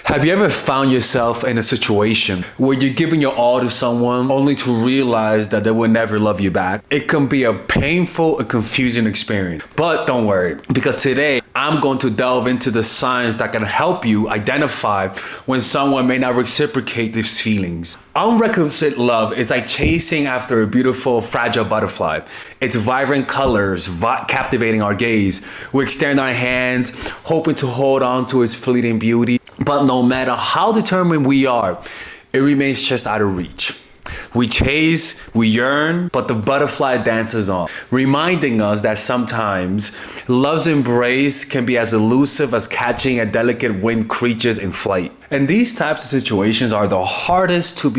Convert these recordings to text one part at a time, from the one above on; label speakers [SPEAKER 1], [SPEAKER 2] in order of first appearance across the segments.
[SPEAKER 1] Have you ever found yourself in a situation where you're giving your all to someone only to realize that they will never love you back? It can be a painful and confusing experience. But don't worry, because today I'm going to delve into the signs that can help you identify when someone may not reciprocate these feelings. Unrequited love is like chasing after a beautiful, fragile butterfly. Its vibrant colors captivating our gaze. We extend our hands, hoping to hold on to its fleeting beauty. But no matter how determined we are, it remains just out of reach. We chase, we yearn, but the butterfly dances on, reminding us that sometimes love's embrace can be as elusive as catching a delicate winged creatures in flight. And these types of situations are the hardest to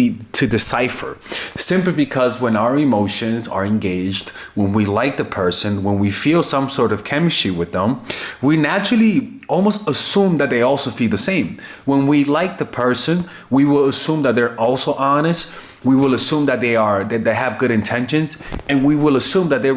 [SPEAKER 1] decipher, simply because when our emotions are engaged, when we like the person, when we feel some sort of chemistry with them, we naturally almost assume that they also feel the same. When we like the person, we will assume that they're also honest. We will assume that they have good intentions, and we will assume that they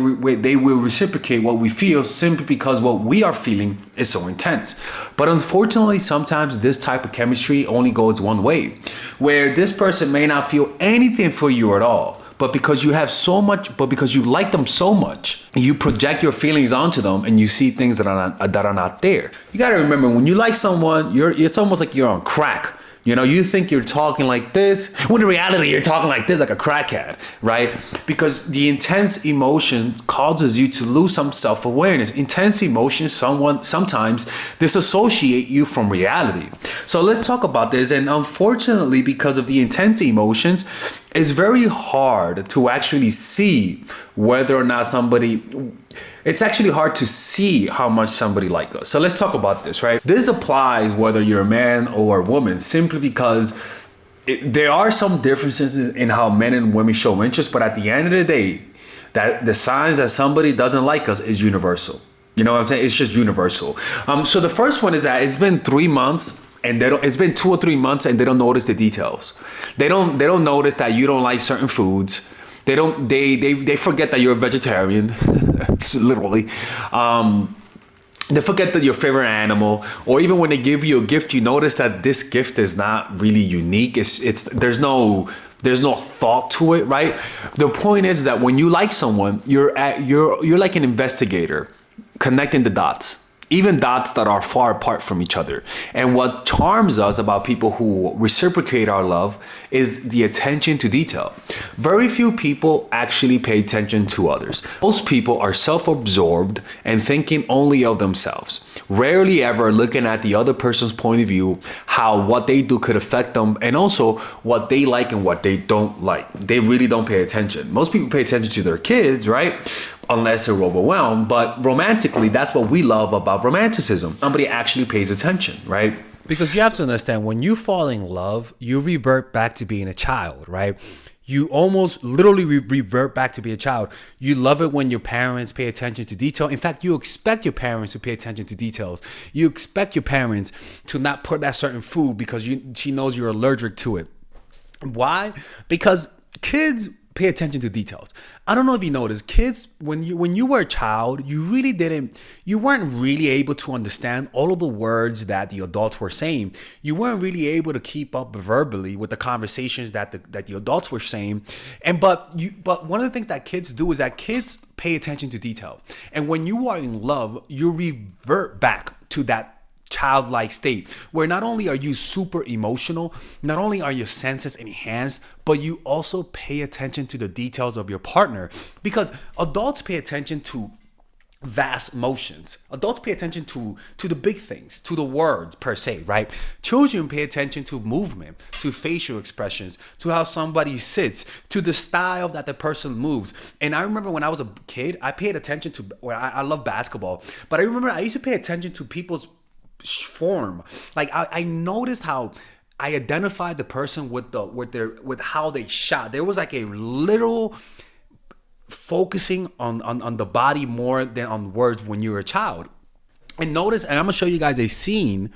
[SPEAKER 1] will reciprocate what we feel simply because what we are feeling is so intense. But unfortunately, sometimes this type of chemistry only goes one way, where this person may not feel anything for you at all. But because you like them so much, you project your feelings onto them and you see things that are not there. You gotta remember, when you like someone, it's almost like you're on crack. You know, you think you're talking like this, when in reality you're talking like this, like a crackhead, right? Because the intense emotion causes you to lose some self-awareness. Intense emotions sometimes disassociate you from reality. So let's talk about this. And unfortunately, because of the intense emotions, it's very hard to actually see whether or not it's actually hard to see how much somebody likes us. So let's talk about this, right? This applies whether you're a man or a woman, simply because there are some differences in how men and women show interest, but at the end of the day, that the signs that somebody doesn't like us is universal. You know what I'm saying? It's just universal. So the first one is that it's been 3 months and it's been 2 or 3 months and they don't notice the details. They don't notice that you don't like certain foods. They forget that you're a vegetarian, literally. They forget that your favorite animal, or even when they give you a gift, you notice that this gift is not really unique. There's no thought to it, right? The point is that when you like someone, you're like an investigator, connecting the dots. Even dots that are far apart from each other. And what charms us about people who reciprocate our love is the attention to detail. Very few people actually pay attention to others. Most people are self-absorbed and thinking only of themselves. Rarely ever looking at the other person's point of view, how what they do could affect them, and also what they like and what they don't like. They really don't pay attention. Most people pay attention to their kids, right? Unless they're overwhelmed. But romantically, that's what we love about romanticism. Somebody actually pays attention, right?
[SPEAKER 2] Because you have to understand, when you fall in love, you revert back to being a child, right? You almost literally revert back to be a child. You love it when your parents pay attention to detail. In fact, you expect your parents to pay attention to details. You expect your parents to not put that certain food because she knows you're allergic to it. Why? Because kids pay attention to details. I don't know if you noticed, kids, when you were a child, you weren't really able to understand all of the words that the adults were saying. You weren't really able to keep up verbally with the conversations that the adults were saying. But one of the things that kids do is that kids pay attention to detail. And when you are in love, you revert back to that childlike state where not only are you super emotional, not only are your senses enhanced, but you also pay attention to the details of your partner. Because adults pay attention to vast motions. Adults pay attention to the big things, to the words per se, right? Children pay attention to movement, to facial expressions, to how somebody sits, to the style that the person moves. And I remember when I was a kid, I paid attention to, I love basketball, but I remember I used to pay attention to people's form. Like I noticed how I identified the person with how they shot. There was like a literal focusing on the body more than on words when you're a child. And notice, and I'm gonna show you guys a scene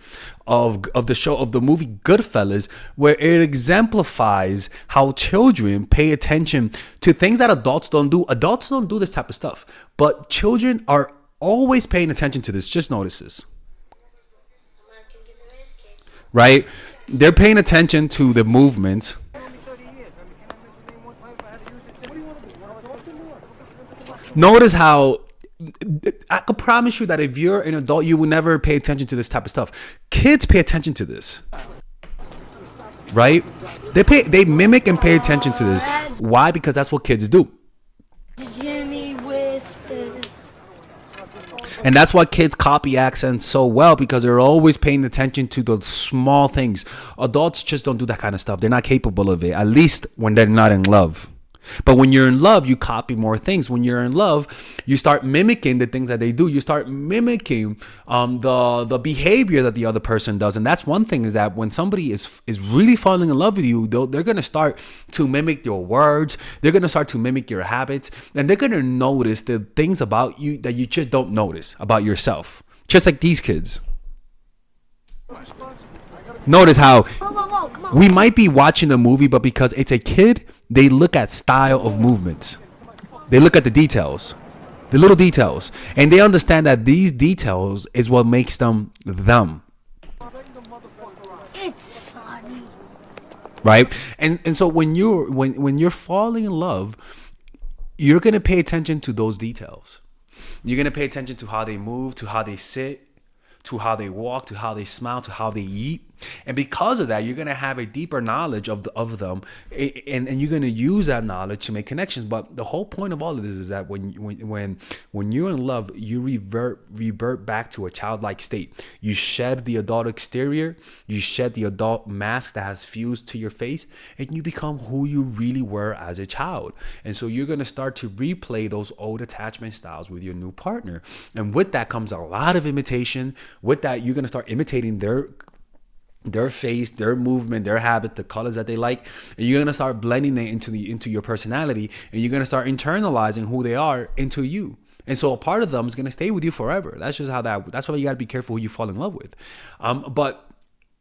[SPEAKER 2] of the movie Goodfellas, where it exemplifies how children pay attention to things that adults don't do. Adults don't do this type of stuff, but children are always paying attention to this. Just notice this. right? They're paying attention to the movements. Notice how I could promise you that if you're an adult, you will never pay attention to this type of stuff. Kids pay attention to this, right? They mimic and pay attention to this. Why? Because that's what kids do.
[SPEAKER 3] Jimmy whispers.
[SPEAKER 2] And that's why kids copy accents so well, because they're always paying attention to the small things. Adults just don't do that kind of stuff. They're not capable of it, at least when they're not in love. But when you're in love, you copy more things. When you're in love, you start mimicking the things that they do. You start mimicking the behavior that the other person does. And that's one thing, is that when somebody is really falling in love with you, they're going to start to mimic your words. They're going to start to mimic your habits. And they're going to notice the things about you that you just don't notice about yourself. Just like these kids. Notice how we might be watching a movie, but because it's a kid, they look at style of movements. They look at the details, the little details, and they understand that these details is what makes them them.
[SPEAKER 3] It's sunny.
[SPEAKER 2] Right? And so when you're falling in love, you're gonna pay attention to those details. You're gonna pay attention to how they move, to how they sit, to how they walk, to how they smile, to how they eat. And because of that, you're going to have a deeper knowledge of them, and you're going to use that knowledge to make connections. But the whole point of all of this is that when you're in love, you revert back to a childlike state. You shed the adult exterior, you shed the adult mask that has fused to your face, and you become who you really were as a child. And so you're going to start to replay those old attachment styles with your new partner. And with that comes a lot of imitation. With that, you're going to start imitating their face, their movement, their habit, the colors that they like, and you're gonna start blending it into your personality, and you're gonna start internalizing who they are into you. And so a part of them is gonna stay with you forever. That's just how that's why you gotta be careful who you fall in love with. But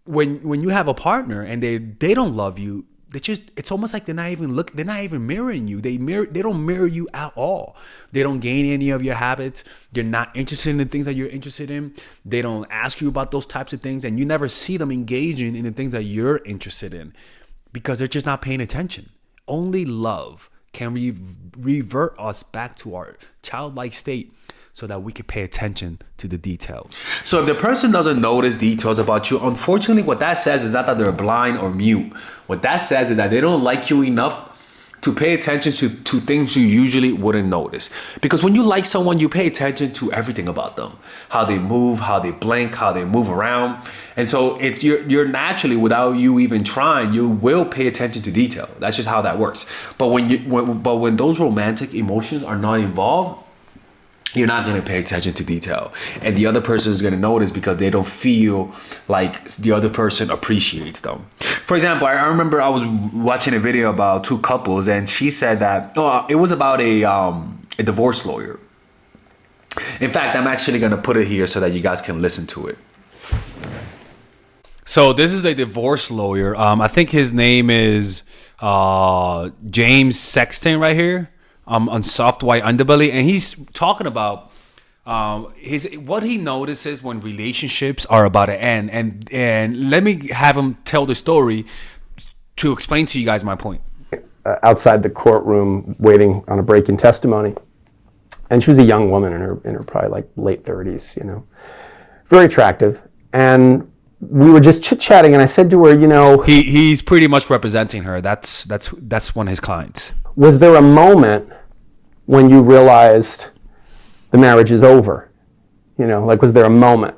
[SPEAKER 2] when you have a partner and they don't love you, it's almost like they're not even mirroring you. They don't mirror you at all. They don't gain any of your habits. They're not interested in the things that you're interested in. They don't ask you about those types of things, and you never see them engaging in the things that you're interested in, because they're just not paying attention. Only love can revert us back to our childlike state, so that we can pay attention to the details.
[SPEAKER 1] So if the person doesn't notice details about you, unfortunately, what that says is not that they're blind or mute. What that says is that they don't like you enough to pay attention to things you usually wouldn't notice. Because when you like someone, you pay attention to everything about them. How they move, how they blink, how they move around. And so it's you're naturally, without you even trying, you will pay attention to detail. That's just how that works. But when those romantic emotions are not involved, you're not going to pay attention to detail. And the other person is going to notice because they don't feel like the other person appreciates them. For example, I remember I was watching a video about two couples, and she said that it was about a divorce lawyer. In fact, I'm actually going to put it here so that you guys can listen to it.
[SPEAKER 2] So this is a divorce lawyer. I think his name is James Sexton right here. On Soft White Underbelly, and he's talking about what he notices when relationships are about to end, and let me have him tell the story to explain to you guys my point.
[SPEAKER 4] Outside the courtroom, waiting on a break in testimony, and she was a young woman in her probably like late 30s, very attractive, and we were just chit-chatting, and I said to her,
[SPEAKER 2] he's pretty much representing her. That's one of his clients.
[SPEAKER 4] Was there a moment when you realized the marriage is over? Was there a moment?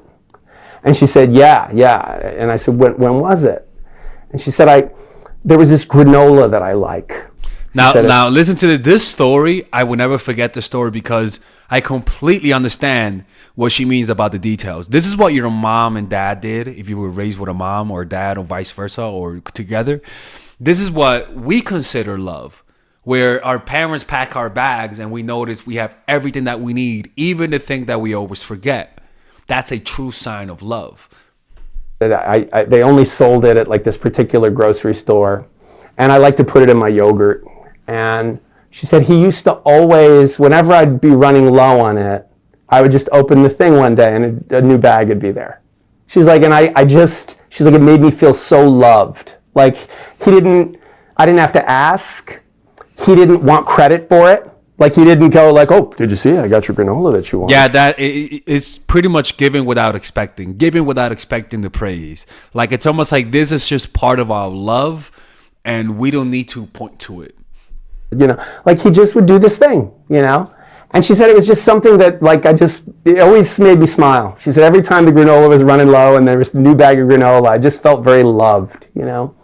[SPEAKER 4] And she said, yeah. And I said, when was it? And she said, there was this granola that I like.
[SPEAKER 2] Now listen to this story. I will never forget the story, because I completely understand what she means about the details. This is what your mom and dad did if you were raised with a mom or dad, or vice versa, or together. This is what we consider love, where our parents pack our bags and we notice we have everything that we need, even the thing that we always forget. That's a true sign of love.
[SPEAKER 4] They only sold it at like this particular grocery store, and I like to put it in my yogurt. And she said he used to always, whenever I'd be running low on it, I would just open the thing one day and a new bag would be there. She's like, and I just She's like, it made me feel so loved. Like I didn't have to ask. He didn't want credit for it. Like he didn't go like, oh, did you see? I got your granola that you want.
[SPEAKER 2] Yeah, that is pretty much giving without expecting the praise. Like it's almost like this is just part of our love, and we don't need to point to it.
[SPEAKER 4] You know, like he just would do this thing, you know? And she said it was just something that like it always made me smile. She said every time the granola was running low and there was a new bag of granola, I just felt very loved, you know?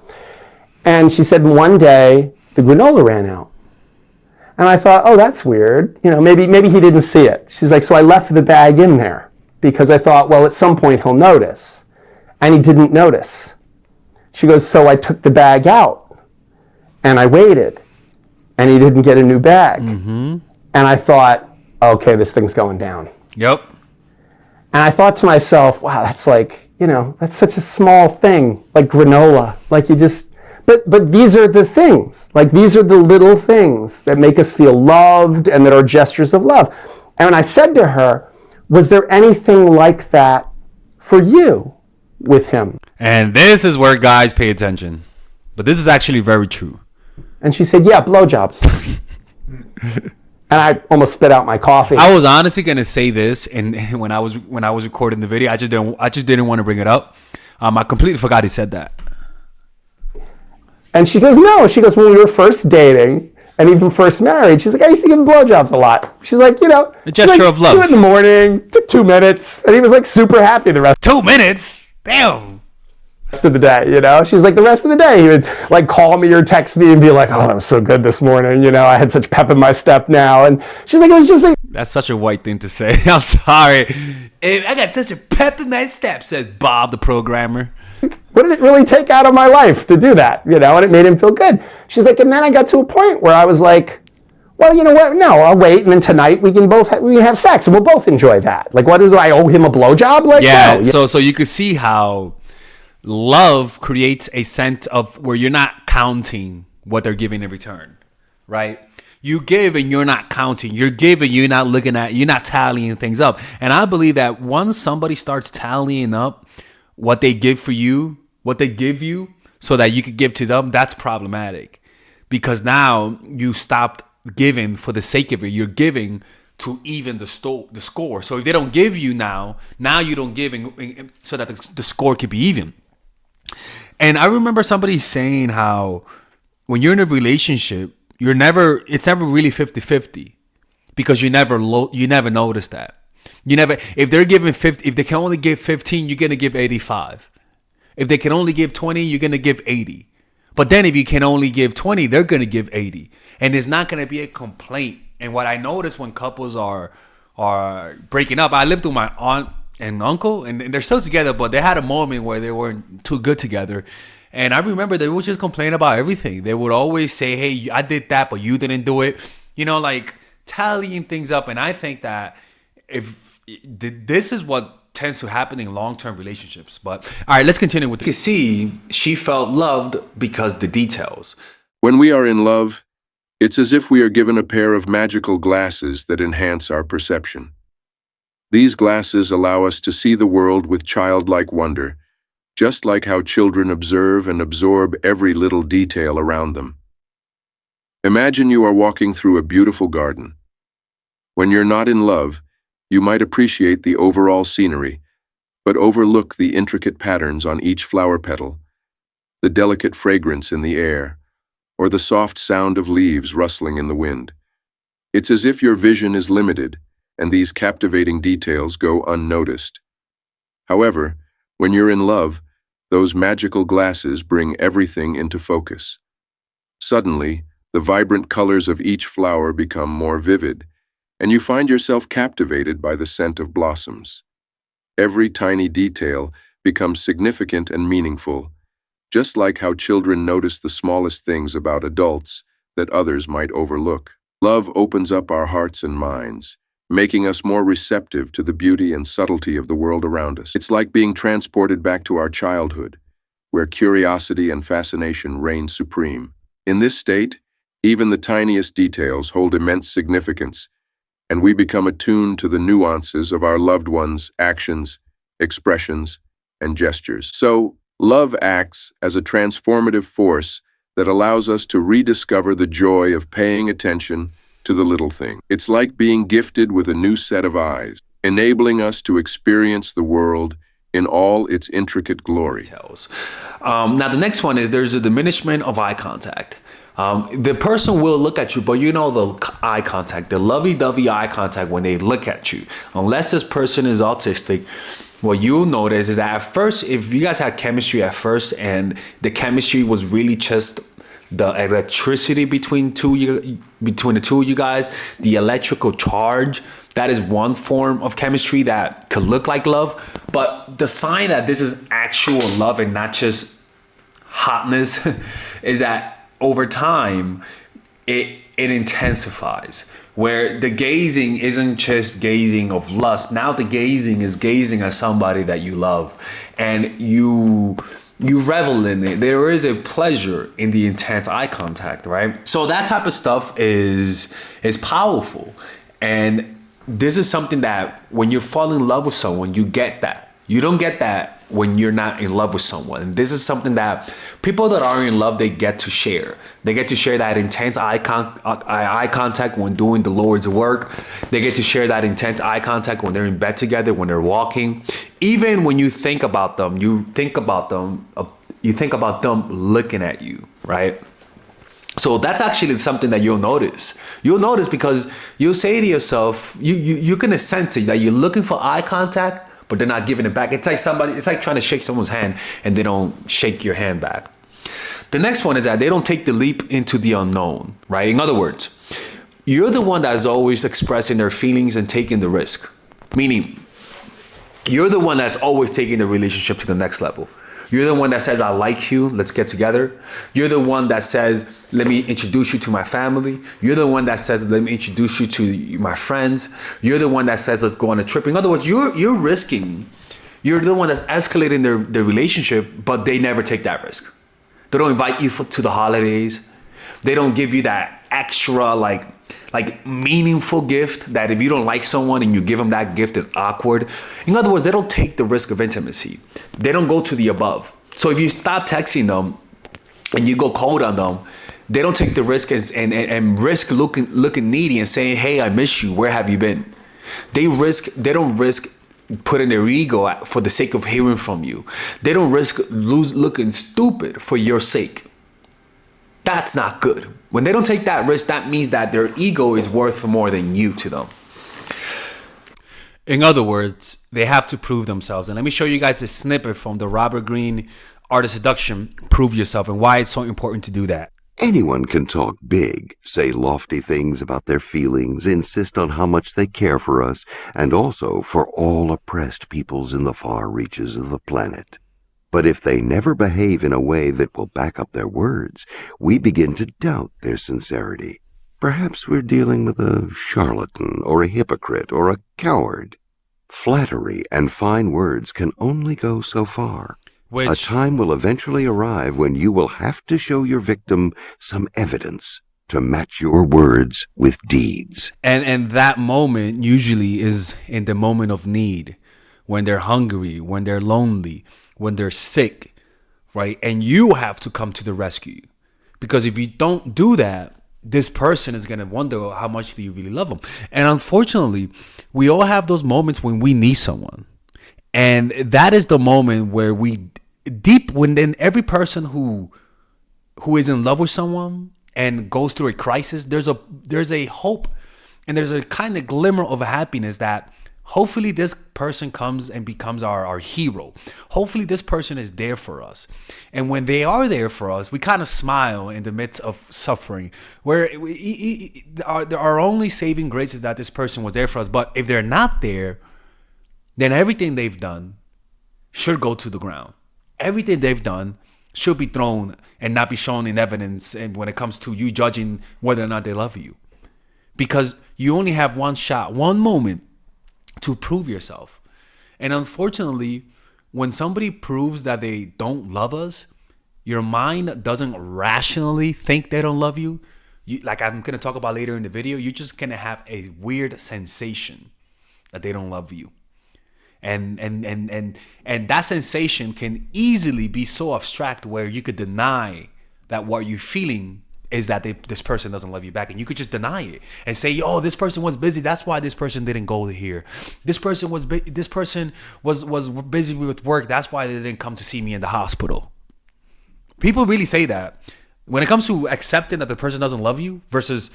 [SPEAKER 4] And she said one day the granola ran out. And I thought, oh, that's weird. You know, maybe he didn't see it. She's like, so I left the bag in there because I thought, well, at some point he'll notice. And he didn't notice. She goes, so I took the bag out and I waited and he didn't get a new bag. Mm-hmm. And I thought, okay, this thing's going down.
[SPEAKER 2] Yep.
[SPEAKER 4] And I thought to myself, wow, that's like, you know, that's such a small thing, like granola. Like you just, but these are the things. Like these are the little things that make us feel loved and that are gestures of love. And when I said to her, was there anything like that for you with him?
[SPEAKER 2] And this is where guys pay attention. But this is actually very true.
[SPEAKER 4] And she said, yeah, blowjobs. And I almost spit out my coffee.
[SPEAKER 2] I was honestly gonna say this, and when I was recording the video, I just didn't want to bring it up. I completely forgot he said that.
[SPEAKER 4] And she goes, no. She goes, when we were first dating and even first married, she's like, I used to give him blowjobs a lot. She's like, you know,
[SPEAKER 2] a gesture of love.
[SPEAKER 4] 2 in the morning, took 2 minutes, and he was like super happy the rest.
[SPEAKER 2] 2 minutes, damn.
[SPEAKER 4] Of the day, you know, she's like the rest of the day he would like call me or text me and be like, oh, that was so good this morning, you know, I had such pep in my step now. And she's like, it was just like,
[SPEAKER 2] that's such a white thing to say. I'm sorry, I got such a pep in my step, says Bob the programmer.
[SPEAKER 4] What did it really take out of my life to do that, you know? And it made him feel good. She's like, and then I got to a point where I was like, well, you know what, no, I'll wait, and then tonight we can have sex and we'll both enjoy that. Like, what, do I owe him a blowjob? Like,
[SPEAKER 2] yeah,
[SPEAKER 4] no.
[SPEAKER 2] So you could see how love creates a sense of where you're not counting what they're giving in return, right? You give and you're not counting. You're giving, you're not looking at, you're not tallying things up. And I believe that once somebody starts tallying up what they give for you, what they give you, so that you could give to them, that's problematic. Because now you stopped giving for the sake of it. You're giving to even the score. So if they don't give you now you don't give so that the score could be even. And I remember somebody saying how when you're in a relationship, it's never really 50-50 because you never notice that. If they're giving 50, if they can only give 15, you're going to give 85. If they can only give 20, you're going to give 80. But then if you can only give 20, they're going to give 80. And it's not going to be a complaint. And what I notice when couples are breaking up, I lived with my aunt and uncle, and they're still together, but they had a moment where they weren't too good together. And I remember they would just complain about everything. They would always say, hey, I did that, but you didn't do it. You know, like tallying things up. And I think that if this is what tends to happen in long-term relationships. But all right, let's continue with this.
[SPEAKER 1] You can see she felt loved because the details.
[SPEAKER 5] When we are in love, it's as if we are given a pair of magical glasses that enhance our perception. These glasses allow us to see the world with childlike wonder, just like how children observe and absorb every little detail around them. Imagine you are walking through a beautiful garden. When you're not in love, you might appreciate the overall scenery, but overlook the intricate patterns on each flower petal, the delicate fragrance in the air, or the soft sound of leaves rustling in the wind. It's as if your vision is limited, and these captivating details go unnoticed. However, when you're in love, those magical glasses bring everything into focus. Suddenly, the vibrant colors of each flower become more vivid, and you find yourself captivated by the scent of blossoms. Every tiny detail becomes significant and meaningful, just like how children notice the smallest things about adults that others might overlook. Love opens up our hearts and minds, making us more receptive to the beauty and subtlety of the world around us. It's like being transported back to our childhood, where curiosity and fascination reign supreme. In this state, even the tiniest details hold immense significance, and we become attuned to the nuances of our loved ones' actions, expressions, and gestures. So, Love acts as a transformative force that allows us to rediscover the joy of paying attention to the little thing. It's like being gifted with a new set of eyes, enabling us to experience the world in all its intricate glory.
[SPEAKER 1] Now, the next one is there's a diminishment of eye contact. The person will look at you, but you know the eye contact, the lovey-dovey eye contact when they look at you. Unless this person is autistic, what you'll notice is that at first, if you guys had chemistry at first and the chemistry was really just the electricity between the two of you guys, the electrical charge, that is one form of chemistry that could look like love. But the sign that this is actual love and not just hotness is that over time, it intensifies. Where the gazing isn't just gazing of lust. Now the gazing is gazing at somebody that you love, and you revel in it. There is a pleasure in the intense eye contact, right? So that type of stuff is powerful, and this is something that when you fall in love with someone, you get that. You don't get that when you're not in love with someone. And this is something that people that are in love, they get to share. They get to share that intense eye contact when doing the Lord's work. They get to share that intense eye contact when they're in bed together, when they're walking. Even when you think about them, you think about them looking at you, right? So that's actually something that you'll notice. You'll notice because you'll say to yourself, you're gonna sense it that you're looking for eye contact, but they're not giving it back. It's like trying to shake someone's hand and they don't shake your hand back. The next one is that they don't take the leap into the unknown, right? In other words, you're the one that's always expressing their feelings and taking the risk. Meaning, you're the one that's always taking the relationship to the next level. You're the one that says, I like you, let's get together. You're the one that says, let me introduce you to my family. You're the one that says, let me introduce you to my friends. You're the one that says, let's go on a trip. In other words, you're risking. You're the one that's escalating their relationship, but they never take that risk. They don't invite you to the holidays. They don't give you that extra like meaningful gift that if you don't like someone and you give them that gift, it's awkward. In other words, they don't take the risk of intimacy. They don't go to the above. So if you stop texting them and you go cold on them, they don't take the risk and risk looking needy and saying, hey, I miss you. Where have you been? They don't risk putting their ego for the sake of hearing from you. They don't risk looking stupid for your sake. That's not good. When they don't take that risk, that means that their ego is worth more than you to them.
[SPEAKER 2] In other words, they have to prove themselves. And let me show you guys a snippet from the Robert Greene Art of Seduction, Prove Yourself, and why it's so important to do that.
[SPEAKER 6] Anyone can talk big, say lofty things about their feelings, insist on how much they care for us, and also for all oppressed peoples in the far reaches of the planet. But if they never behave in a way that will back up their words, we begin to doubt their sincerity. Perhaps we're dealing with a charlatan or a hypocrite or a coward. Flattery and fine words can only go so far. A time will eventually arrive when you will have to show your victim some evidence to match your words with deeds.
[SPEAKER 2] And that moment usually is in the moment of need, when they're hungry, when they're lonely, when they're sick, right? And you have to come to the rescue. Because if you don't do that, this person is going to wonder how much do you really love them. And unfortunately, we all have those moments when we need someone. And that is the moment where when then every person who is in love with someone and goes through a crisis, there's a hope and there's a kind of glimmer of happiness that hopefully this person comes and becomes our hero. Hopefully this person is there for us. And when they are there for us, we kind of smile in the midst of suffering, where our only saving grace is that this person was there for us. But if they're not there, then everything they've done should go to the ground. Everything they've done should be thrown and not be shown in evidence, and when it comes to you judging whether or not they love you. Because you only have one shot, one moment to prove yourself. And unfortunately, when somebody proves that they don't love us, your mind doesn't rationally think they don't love you. Like I'm going to talk about later in the video, you're just going to have a weird sensation that they don't love you. And that sensation can easily be so abstract where you could deny that what you're feeling is that this person doesn't love you back, and you could just deny it and say, "Oh, this person was busy. That's why this person didn't go here. This person was busy with work. That's why they didn't come to see me in the hospital." People really say that. When it comes to accepting that the person doesn't love you versus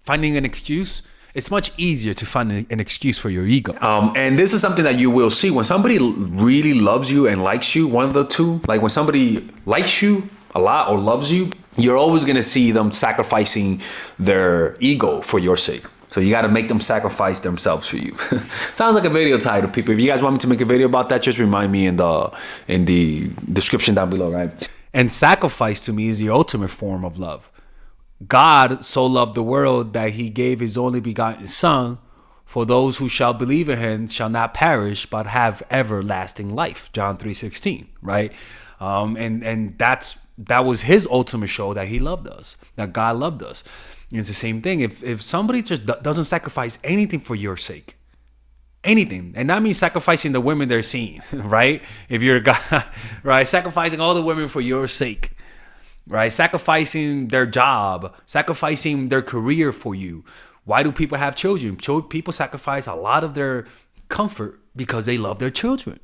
[SPEAKER 2] finding an excuse, it's much easier to find an excuse for your ego.
[SPEAKER 1] And this is something that you will see when somebody really loves you and likes you. One of the two, like when somebody likes you a lot or loves you, you're always going to see them sacrificing their ego for your sake. So you got to make them sacrifice themselves for you. Sounds like a video title, people. If you guys want me to make a video about that, just remind me in the description down below, right?
[SPEAKER 2] And sacrifice to me is the ultimate form of love. God so loved the world that he gave his only begotten son, for those who shall believe in him shall not perish but have everlasting life. John 3:16, right? And that was his ultimate show that he loved us, that God loved us. And it's the same thing. If somebody just doesn't sacrifice anything for your sake, anything, and that means sacrificing the women they're seeing, right? If you're a guy, right, sacrificing all the women for your sake, right? Sacrificing their job, sacrificing their career for you. Why do people have children? People sacrifice a lot of their comfort because they love their children.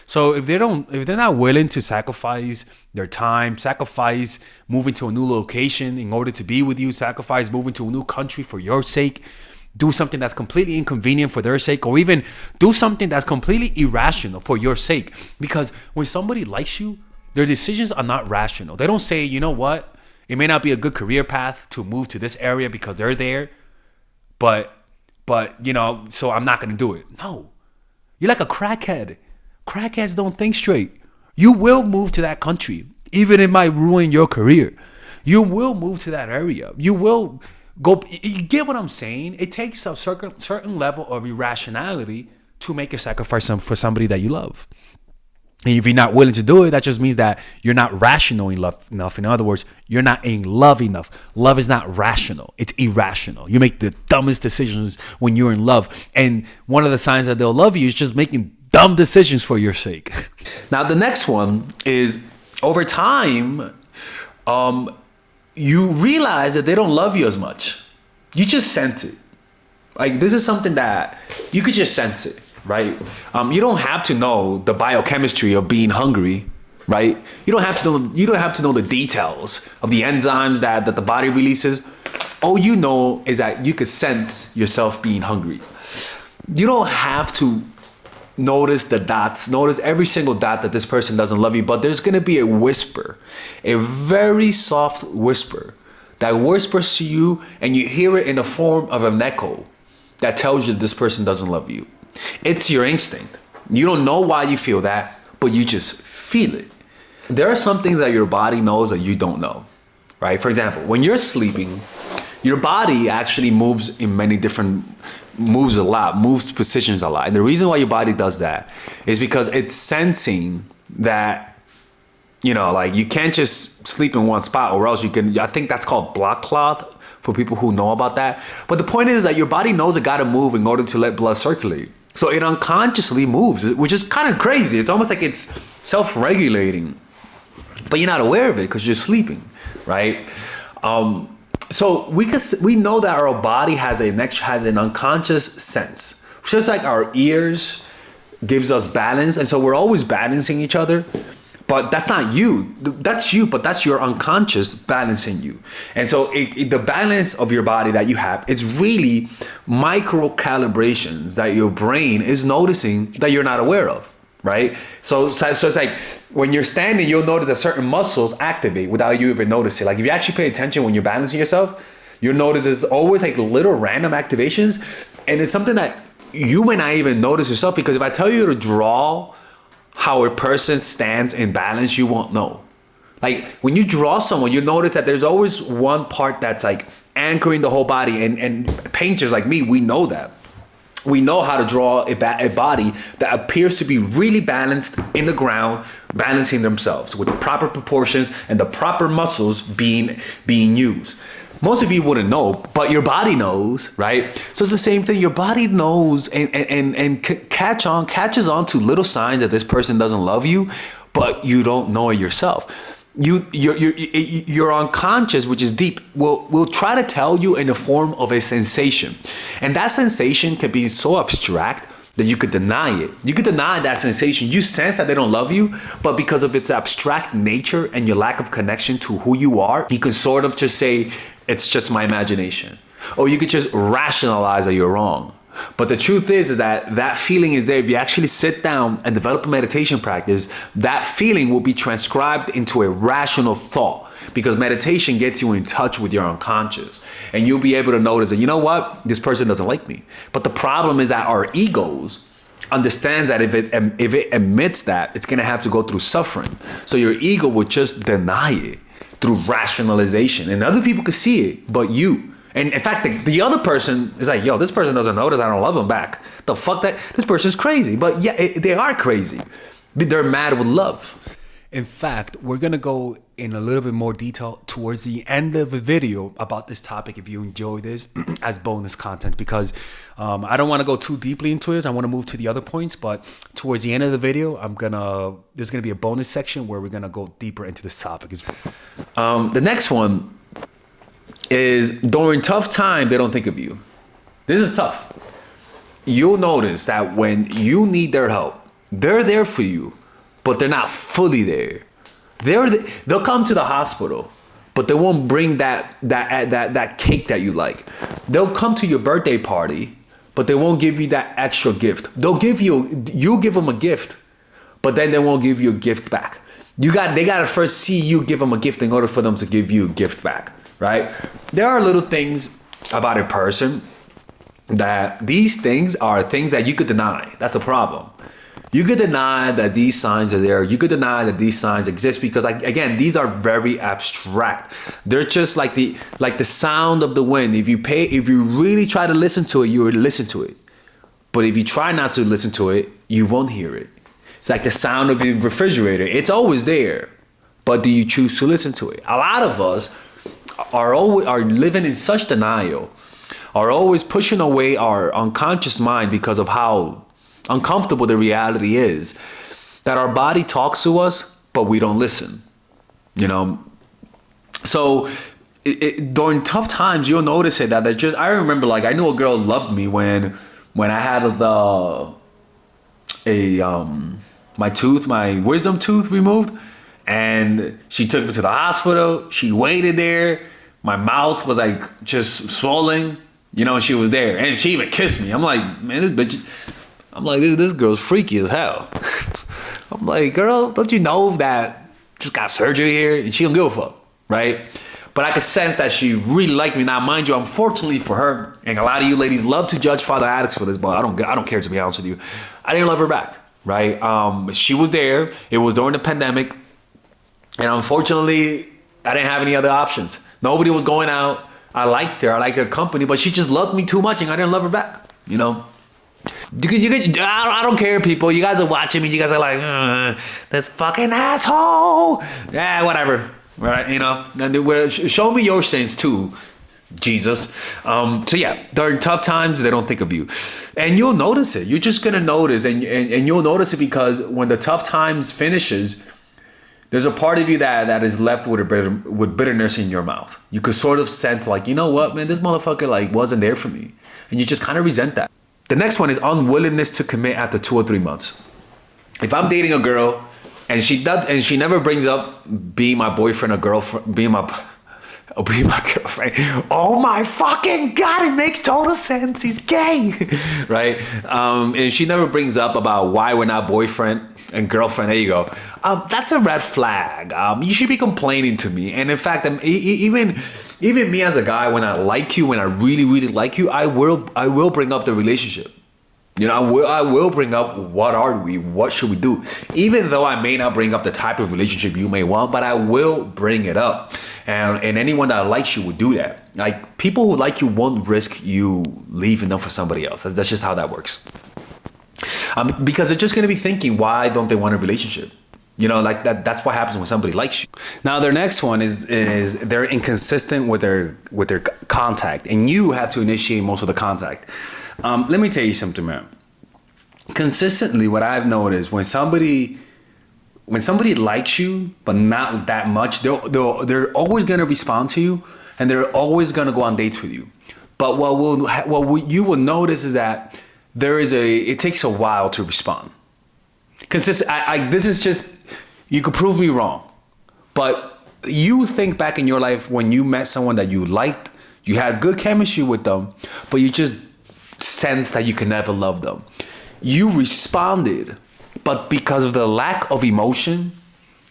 [SPEAKER 2] So if they're not willing to sacrifice their time, sacrifice moving to a new location in order to be with you, sacrifice moving to a new country for your sake, do something that's completely inconvenient for their sake, or even do something that's completely irrational for your sake. Because when somebody likes you, their decisions are not rational. They don't say, you know what, it may not be a good career path to move to this area because they're there, but you know, so I'm not going to do it. No, you're like a crackhead. Crackheads don't think straight. You will move to that country, even if it might ruin your career. You will move to that area. You will go. You get what I'm saying? It takes a certain level of irrationality to make a sacrifice for somebody that you love. And if you're not willing to do it, that just means that you're not rational enough. In other words, you're not in love enough. Love is not rational. It's irrational. You make the dumbest decisions when you're in love. And one of the signs that they'll love you is just making dumb decisions for your sake.
[SPEAKER 1] Now, the next one is over time, you realize that they don't love you as much. You just sense it. Like, this is something that you could just sense it, right? You don't have to know the biochemistry of being hungry, right? You don't have to know the details of the enzymes that the body releases. All you know is that you could sense yourself being hungry. You don't have to notice the dots, notice every single dot that this person doesn't love you, but there's going to be a whisper, a very soft whisper that whispers to you, and you hear it in the form of an echo that tells you this person doesn't love you. It's your instinct. You don't know why you feel that, but you just feel it. There are some things that your body knows that you don't know, right? For example, when you're sleeping, your body actually moves positions a lot. And the reason why your body does that is because it's sensing that, you know, like you can't just sleep in one spot, or else I think that's called blood clot for people who know about that. But the point is that your body knows it got to move in order to let blood circulate. So it unconsciously moves, which is kind of crazy. It's almost like it's self-regulating, but you're not aware of it because you're sleeping, right? So we know that our body has an unconscious sense, just like our ears gives us balance, and so we're always balancing each other. But that's not you. That's you, but that's your unconscious balancing you. And so the balance of your body that you have, it's really micro calibrations that your brain is noticing that you're not aware of, right? So it's like when you're standing, you'll notice that certain muscles activate without you even noticing. Like if you actually pay attention when you're balancing yourself, you'll notice there's always like little random activations. And it's something that you may not even notice yourself, because if I tell you to draw how a person stands in balance, you won't know. Like when you draw someone, you notice that there's always one part that's like anchoring the whole body, and painters like me, we know that. We know how to draw a body that appears to be really balanced in the ground, balancing themselves with the proper proportions and the proper muscles being used. Most of you wouldn't know, but your body knows, right? So it's the same thing. Your body knows and catches on to little signs that this person doesn't love you, but you don't know it yourself. Your unconscious, which is deep, will try to tell you in the form of a sensation, and that sensation can be so abstract that you could deny it. You could deny that sensation. You sense that they don't love you, but because of its abstract nature and your lack of connection to who you are, you can sort of just say, it's just my imagination. Or you could just rationalize that you're wrong. But the truth is that that feeling is there. If you actually sit down and develop a meditation practice, that feeling will be transcribed into a rational thought, because meditation gets you in touch with your unconscious, and you'll be able to notice that, you know what, this person doesn't like me. But the problem is that our egos understands that if it admits that, it's going to have to go through suffering. So your ego would just deny it through rationalization, and other people could see it, but you. And in fact, the other person is like, yo, this person doesn't notice I don't love him back. The fuck that? This person's crazy. But yeah, they are crazy. They're mad with love.
[SPEAKER 2] In fact, we're going to go in a little bit more detail towards the end of the video about this topic if you enjoy this as bonus content, because I don't want to go too deeply into this. I want to move to the other points, but towards the end of the video, there's going to be a bonus section where we're going to go deeper into this topic as well.
[SPEAKER 1] The next one is, during tough time, they don't think of you. This is tough. You'll notice that when you need their help, they're there for you, but they're not fully there. They'll come to the hospital, but they won't bring that cake that you like. They'll come to your birthday party, but they won't give you that extra gift. You'll give them a gift, but then they won't give you a gift back. They gotta first see you give them a gift in order for them to give you a gift back, right? There are little things about a person that these things are things that you could deny. That's a problem. You could deny that these signs are there. You could deny that these signs exist because, like, again, these are very abstract. They're just like the sound of the wind. If you really try to listen to it, you will listen to it. But if you try not to listen to it, you won't hear it. It's like the sound of the refrigerator. It's always there, but do you choose to listen to it? A lot of us are living in such denial, are always pushing away our unconscious mind because of how uncomfortable the reality is, that our body talks to us, but we don't listen, you know? So during tough times, you'll notice it that I remember, like, I knew a girl loved me when I had my wisdom tooth removed, and she took me to the hospital. She waited there. My mouth was like just swollen, you know, and she was there, and she even kissed me. I'm like, man, this girl's freaky as hell. I'm like, girl, don't you know that just got surgery here? And she don't give a fuck, right? But I could sense that she really liked me. Now, mind you, unfortunately for her, and a lot of you ladies love to judge father addicts for this, but I don't care, to be honest with you. I didn't love her back, right? She was there. It was during the pandemic. And unfortunately, I didn't have any other options. Nobody was going out. I liked her. I liked her company, but she just loved me too much, and I didn't love her back, you know? I don't care, people. You guys are watching me. You guys are like, this fucking asshole. Yeah, whatever. Right? You know, and show me your sins too, Jesus. So yeah, during tough times, they don't think of you, and you'll notice it. You're just gonna notice, and you'll notice it because when the tough times finishes, there's a part of you that is left with bitterness in your mouth. You could sort of sense, like, you know what, man, this motherfucker like wasn't there for me, and you just kind of resent that. The next one is unwillingness to commit after 2 or 3 months. If I'm dating a girl and she never brings up being my boyfriend or girlfriend, being my girlfriend. Oh my fucking God, it makes total sense. He's gay, right? And she never brings up about why we're not boyfriend and girlfriend. There you go. That's a red flag. You should be complaining to me. And in fact, even me as a guy, when I like you, when I really, really like you, I will bring up the relationship. You know, I will bring up, what are we? What should we do? Even though I may not bring up the type of relationship you may want, but I will bring it up. And anyone that likes you will do that. Like, people who like you won't risk you leaving them for somebody else. That's just how that works. Because they're just going to be thinking, why don't they want a relationship? You know, like that's what happens when somebody likes you. Now their next one is they're inconsistent with their contact, and you have to initiate most of the contact. Let me tell you something, man. Consistently, what I've noticed when somebody likes you but not that much, they're always gonna respond to you, and they're always gonna go on dates with you. But you will notice is that it takes a while to respond. This is just, you could prove me wrong, but you think back in your life when you met someone that you liked, you had good chemistry with them, but you just sensed that you could never love them. You responded, but because of the lack of emotion,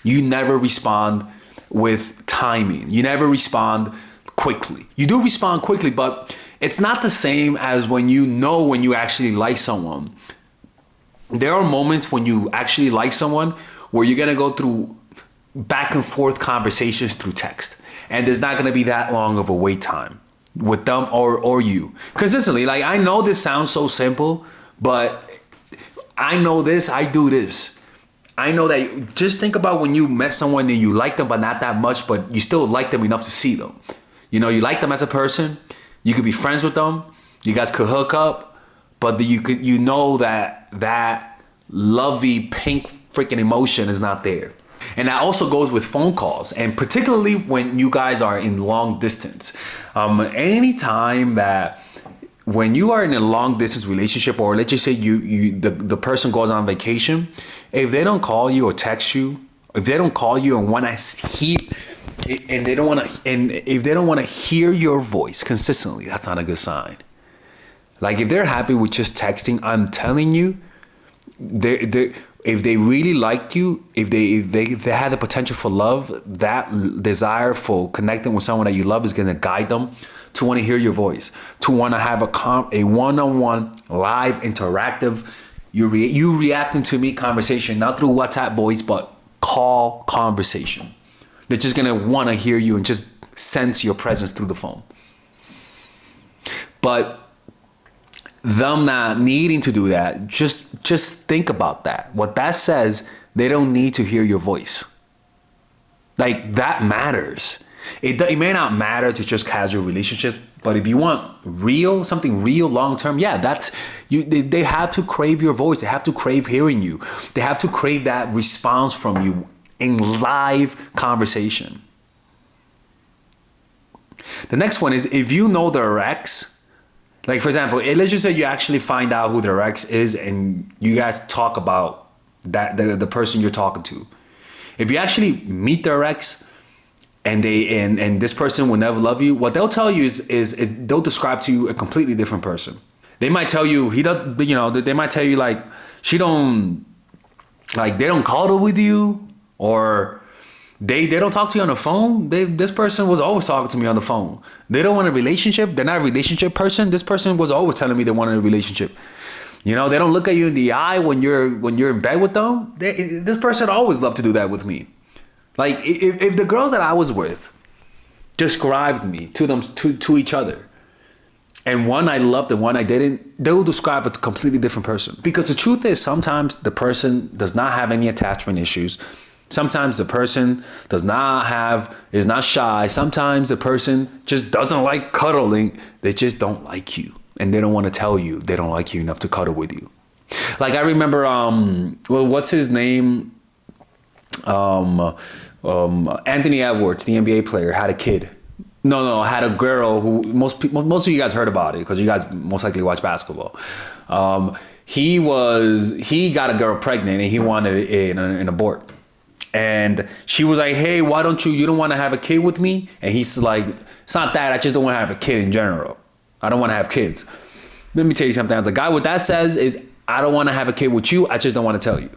[SPEAKER 1] you never respond with timing. You never respond quickly. You do respond quickly, but it's not the same as when you actually like someone. There are moments when you actually like someone where you're gonna go through back and forth conversations through text, and there's not gonna be that long of a wait time with them or you. Consistently, like, I know this sounds so simple, but I know this, I do this. I know that. Just think about when you met someone and you like them, but not that much, but you still like them enough to see them. You know, you like them as a person, you could be friends with them, you guys could hook up, but you know that lovey pink freaking emotion is not there. And that also goes with phone calls, and particularly when you guys are in long distance. Anytime that when you are in a long distance relationship, or let's just say the person goes on vacation, if they don't call you or text you, if they don't call you and want to hear, and if they don't want to hear your voice consistently, that's not a good sign. Like, if they're happy with just texting, I'm telling you, if they really liked you, if they had the potential for love, that desire for connecting with someone that you love is going to guide them to want to hear your voice, to want to have a one-on-one live interactive, you reacting to me conversation, not through WhatsApp voice, but call conversation. They're just going to want to hear you and just sense your presence through the phone. But them not needing to do that, just think about that. What that says, they don't need to hear your voice. Like, that matters. It may not matter to just casual relationships, but if you want something real long-term, yeah, that's you. They have to crave your voice. They have to crave hearing you. They have to crave that response from you in live conversation. The next one is, if you know their ex, like, for example, let's just say you actually find out who their ex is and you guys talk about that the person you're talking to. If you actually meet their ex and this person will never love you, what they'll tell you is they'll describe to you a completely different person. They might tell you they might tell you, like, they don't cuddle with you, or they don't talk to you on the phone. This person was always talking to me on the phone. They don't want a relationship. They're not a relationship person. This person was always telling me they wanted a relationship. You know, they don't look at you in the eye when you're in bed with them. This person always loved to do that with me. Like, if the girls that I was with described me to each other, and one I loved and one I didn't, they will describe a completely different person. Because the truth is, sometimes the person does not have any attachment issues. Sometimes the person is not shy. Sometimes the person just doesn't like cuddling. They just don't like you. And they don't want to tell you they don't like you enough to cuddle with you. Like, I remember, what's his name? Anthony Edwards, the NBA player, had a kid. Had a girl who most of you guys heard about it because you guys most likely watch basketball. He got a girl pregnant and he wanted an abort. And she was like, hey, why don't you don't want to have a kid with me? And he's like, it's not that, I just don't want to have a kid in general. I don't want to have kids. Let me tell you something else. A guy, what that says is, I don't want to have a kid with you, I just don't want to tell you.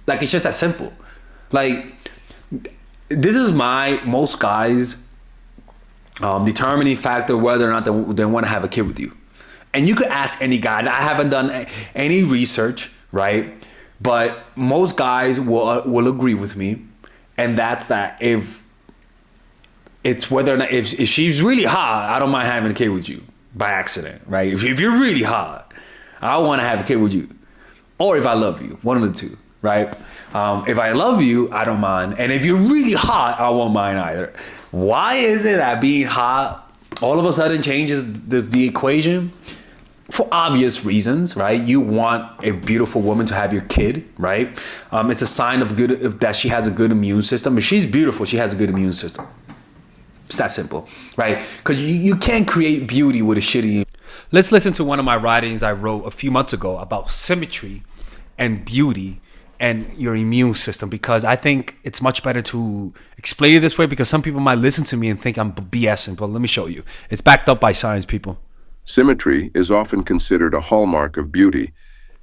[SPEAKER 1] Like, it's just that simple. Like, this is most guys' determining factor whether or not they want to have a kid with you. And you could ask any guy. I haven't done any research, right? But most guys will agree with me, and that's that if it's whether or not if she's really hot, I don't mind having a kid with you by accident, right? If you're really hot, I want to have a kid with you, or if I love you, one of the two. right? If I love you, I don't mind. And if you're really hot, I won't mind either. Why is it that being hot all of a sudden changes the equation? For obvious reasons, right? You want a beautiful woman to have your kid, right? It's a sign of that she has a good immune system. If she's beautiful, she has a good immune system. It's that simple, right? Because you can't create beauty with a shitty.
[SPEAKER 2] Let's listen to one of my writings I wrote a few months ago about symmetry and beauty and your immune system, because I think it's much better to explain it this way, because some people might listen to me and think I'm BSing, but let me show you. It's backed up by science, people.
[SPEAKER 5] Symmetry is often considered a hallmark of beauty,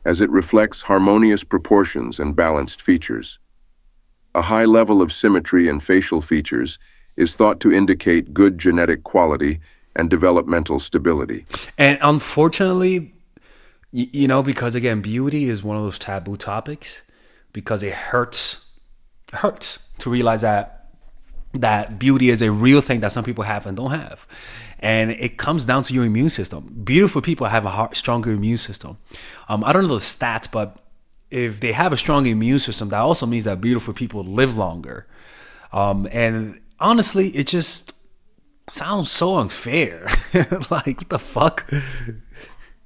[SPEAKER 5] as it reflects harmonious proportions and balanced features. A high level of symmetry in facial features is thought to indicate good genetic quality and developmental stability.
[SPEAKER 2] And unfortunately, you know, because again, beauty is one of those taboo topics, because it hurts to realize that beauty is a real thing that some people have and don't have. And it comes down to your immune system. Beautiful people have a stronger immune system. I don't know the stats, but if they have a strong immune system, that also means that beautiful people live longer. And honestly, it just sounds so unfair. Like, what the fuck?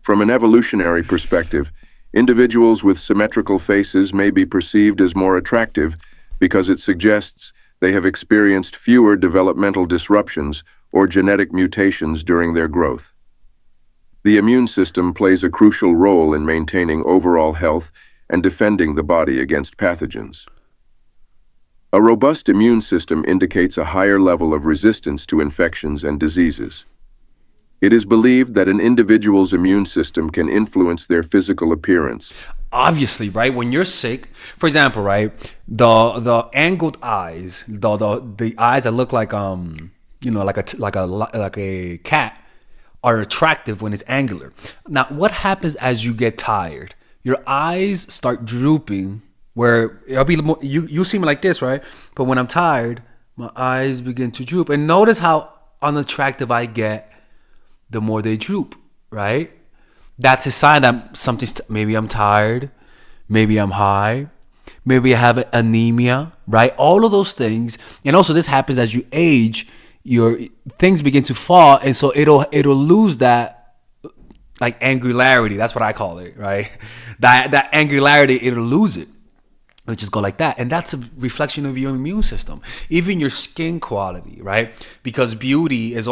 [SPEAKER 5] From an evolutionary perspective, individuals with symmetrical faces may be perceived as more attractive because it suggests they have experienced fewer developmental disruptions or genetic mutations during their growth. The immune system plays a crucial role in maintaining overall health and defending the body against pathogens. A robust immune system indicates a higher level of resistance to infections and diseases. It is believed that an individual's immune system can influence their physical appearance.
[SPEAKER 2] Obviously, right? When you're sick, for example, right, the angled eyes, the eyes that look like like a cat, are attractive when it's angular. Now, what happens as you get tired? Your eyes start drooping, where it'll be more, you see me like this, right? But when I'm tired, my eyes begin to droop. And notice how unattractive I get the more they droop, right? That's a sign that maybe I'm tired, maybe I'm high, maybe I have anemia, right? All of those things. And also this happens as you age, your things begin to fall, and so it'll lose that like angularity. That's what I call it, right? That angularity, it'll lose it. It'll just go like that. And that's a reflection of your immune system. Even your skin quality, right? Because beauty is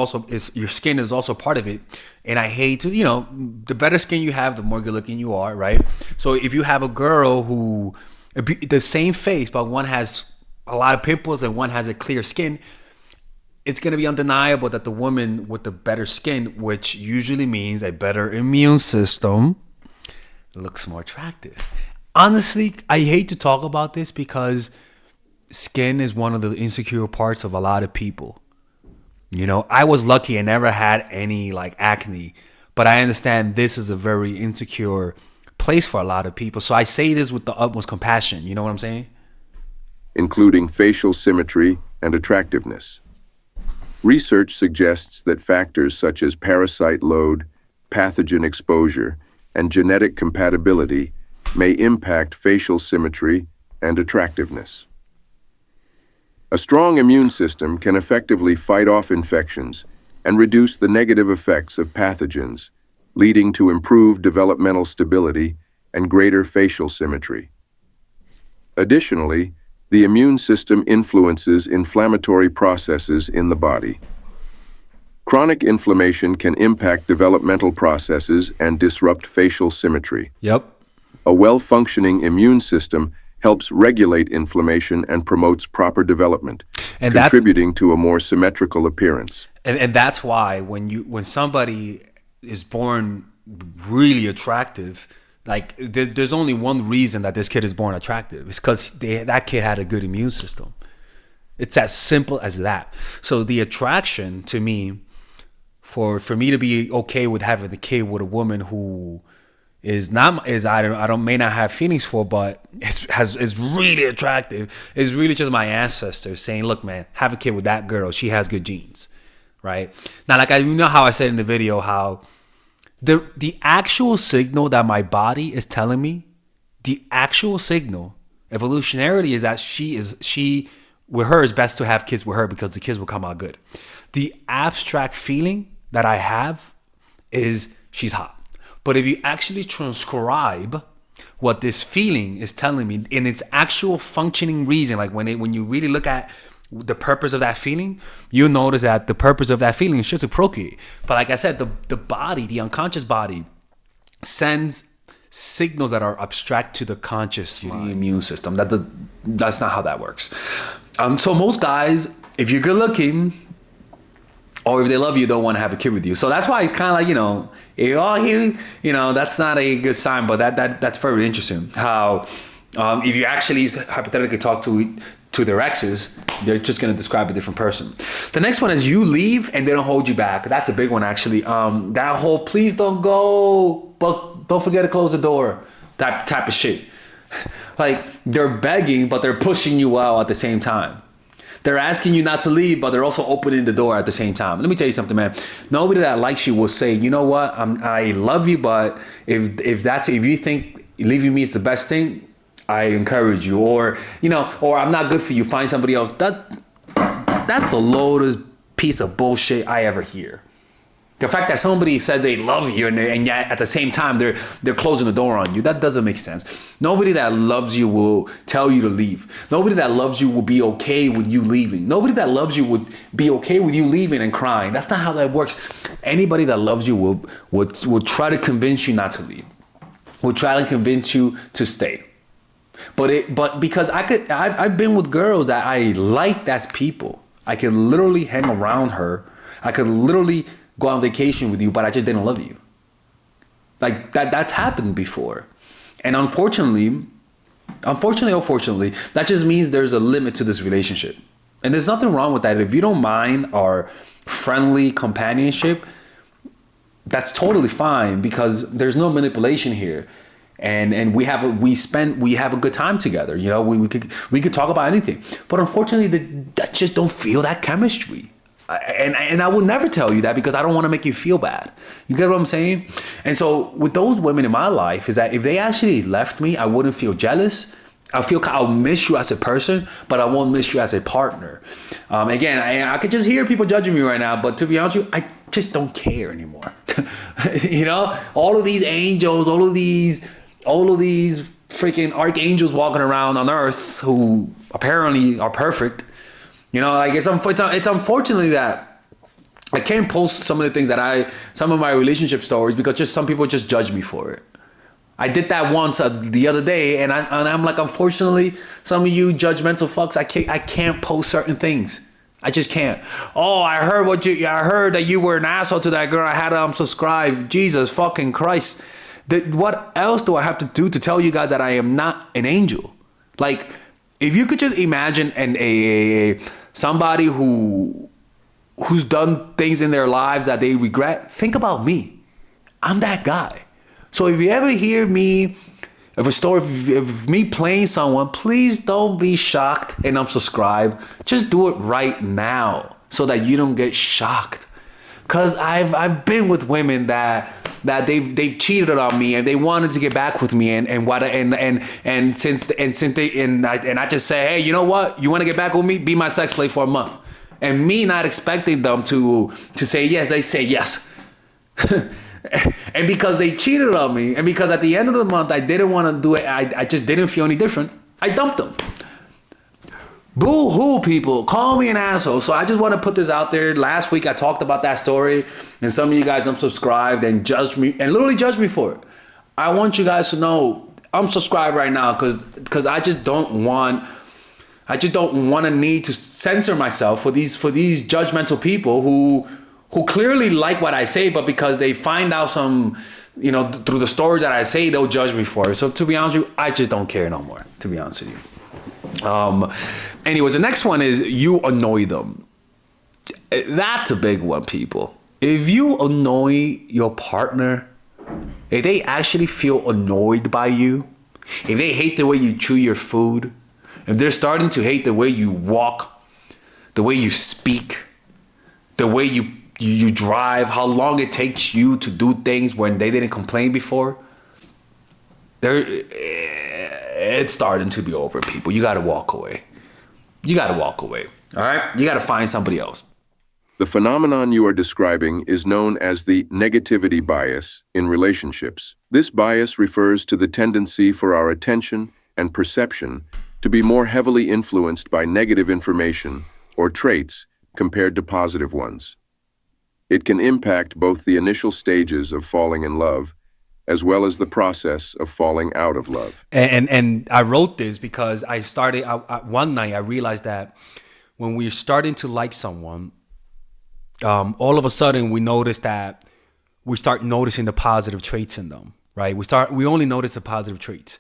[SPEAKER 2] your skin is also part of it. And I hate to, the better skin you have, the more good looking you are, right? So if you have a girl who, the same face, but one has a lot of pimples and one has a clear skin, it's going to be undeniable that the woman with the better skin, which usually means a better immune system, looks more attractive. Honestly, I hate to talk about this because skin is one of the insecure parts of a lot of people. I was lucky and never had any like acne, but I understand this is a very insecure place for a lot of people. So I say this with the utmost compassion. You know what I'm saying?
[SPEAKER 5] Including facial symmetry and attractiveness. Research suggests that factors such as parasite load, pathogen exposure, and genetic compatibility may impact facial symmetry and attractiveness. A strong immune system can effectively fight off infections and reduce the negative effects of pathogens, leading to improved developmental stability and greater facial symmetry. Additionally, the immune system influences inflammatory processes in the body. Chronic inflammation can impact developmental processes and disrupt facial symmetry.
[SPEAKER 2] Yep.
[SPEAKER 5] A well-functioning immune system helps regulate inflammation and promotes proper development,
[SPEAKER 2] and
[SPEAKER 5] contributing to a more symmetrical appearance.
[SPEAKER 2] And that's why when somebody is born really attractive, like there's only one reason that this kid is born attractive. It's because that kid had a good immune system. It's as simple as that. So the attraction to me, for me to be okay with having the kid with a woman who I may not have feelings for, but is really attractive, is really just my ancestors saying, look, man, have a kid with that girl. She has good genes, right? Now, like how I said in the video, how the actual signal that my body is telling me, the actual signal Evolutionarily is that she with her, it's best to have kids with her because the kids will come out good. The abstract feeling that I have is she's hot. But if you actually transcribe what this feeling is telling me in its actual functioning reason, like when you really look at the purpose of that feeling, you'll notice that the purpose of that feeling is just to procreate. But like I said, the body, the unconscious body, sends signals that are abstract to the conscious mind.
[SPEAKER 1] The immune system. That's not how that works. So most guys, if you're good looking, or if they love you, don't want to have a kid with you. So that's why it's kind of like, that's not a good sign. But that's very interesting. How if you actually hypothetically talk to their exes, they're just going to describe a different person. The next one is you leave and they don't hold you back. That's a big one, actually. That whole please don't go, but don't forget to close the door, that type of shit. Like, they're begging, but they're pushing you out at the same time. They're asking you not to leave, but they're also opening the door at the same time. Let me tell you something, man. Nobody that likes you will say, you know what, I love you, but if you think leaving me is the best thing, I encourage you. Or I'm not good for you, find somebody else. That's the lowest piece of bullshit I ever hear. The fact that somebody says they love you and yet at the same time they're closing the door on you, that doesn't make sense. Nobody that loves you will tell you to leave. Nobody that loves you will be okay with you leaving. Nobody that loves you would be okay with you leaving and crying. That's not how that works. Anybody that loves you will try to convince you not to leave. Will try to convince you to stay. But because I've been with girls that I liked as people. I could literally hang around her. I could literally go on vacation with you, but I just didn't love you. Like that's happened before. And unfortunately, that just means there's a limit to this relationship. And there's nothing wrong with that. If you don't mind our friendly companionship, that's totally fine because there's no manipulation here. And we have a good time together. We could talk about anything. But unfortunately, that just don't feel that chemistry. And I will never tell you that because I don't want to make you feel bad. You get what I'm saying? And so with those women in my life is that if they actually left me, I wouldn't feel jealous. I'll miss you as a person, but I won't miss you as a partner. Again, I could just hear people judging me right now, but to be honest with you, I just don't care anymore. All of these angels, all of these freaking archangels walking around on earth who apparently are perfect. It's unfortunately that I can't post some of the things some of my relationship stories because just some people just judge me for it. I did that once the other day, and I'm like, unfortunately, some of you judgmental fucks, I can't post certain things. I just can't. Oh, I heard that you were an asshole to that girl. I had to unsubscribe. Jesus fucking Christ. What else do I have to do to tell you guys that I am not an angel? Like, if you could just imagine somebody who's done things in their lives that they regret, think about me. I'm that guy. So if you ever hear me, of a story of me playing someone, please don't be shocked and unsubscribe. Just do it right now so that you don't get shocked. Cause I've been with women that they've cheated on me and they wanted to get back with me and I just say, hey, you know what? You want to get back with me? Be my sex slave for a month. And me not expecting them to say yes, they say yes. And because they cheated on me and because at the end of the month I didn't want to do it, I just didn't feel any different, I dumped them. Boo-hoo, people. Call me an asshole. So I just want to put this out there. Last week I talked about that story and some of you guys unsubscribed and judged me and literally judged me for it. I want you guys to know unsubscribe right now because I just don't want to need to censor myself for these judgmental people who clearly like what I say, but because they find out some, through the stories that I say, they'll judge me for it. So to be honest with you, I just don't care no more, to be honest with you. Anyways, the next one is you annoy them. That's a big one, people. If you annoy your partner, if they actually feel annoyed by you, if they hate the way you chew your food, if they're starting to hate the way you walk, the way you speak, the way you drive, how long it takes you to do things when they didn't complain before, it's starting to be over, people. You got to walk away. You got to walk away. All right? You got to find somebody else.
[SPEAKER 5] The phenomenon you are describing is known as the negativity bias in relationships. This bias refers to the tendency for our attention and perception to be more heavily influenced by negative information or traits compared to positive ones. It can impact both the initial stages of falling in love as well as the process of falling out of love.
[SPEAKER 2] And I wrote this because one night I realized that when we're starting to like someone, all of a sudden we start noticing the positive traits in them, right? We only notice the positive traits.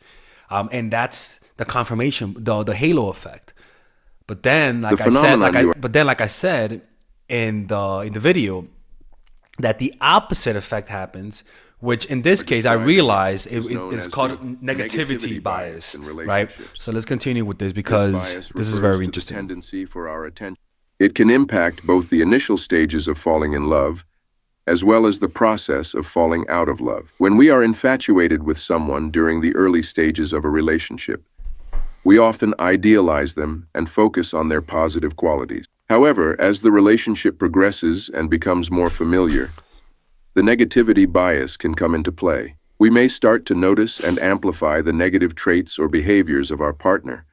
[SPEAKER 2] And that's the confirmation, the halo effect. But then, like I said in the video, that the opposite effect happens, which in this case I realized it's called negativity bias, right? So let's continue with this because this is very interesting.
[SPEAKER 5] Tendency for our attention. It can impact both the initial stages of falling in love as well as the process of falling out of love. When we are infatuated with someone during the early stages of a relationship, we often idealize them and focus on their positive qualities. However, as the relationship progresses and becomes more familiar, the negativity bias can come into play. We may start to notice and amplify the negative traits or behaviors of our partner,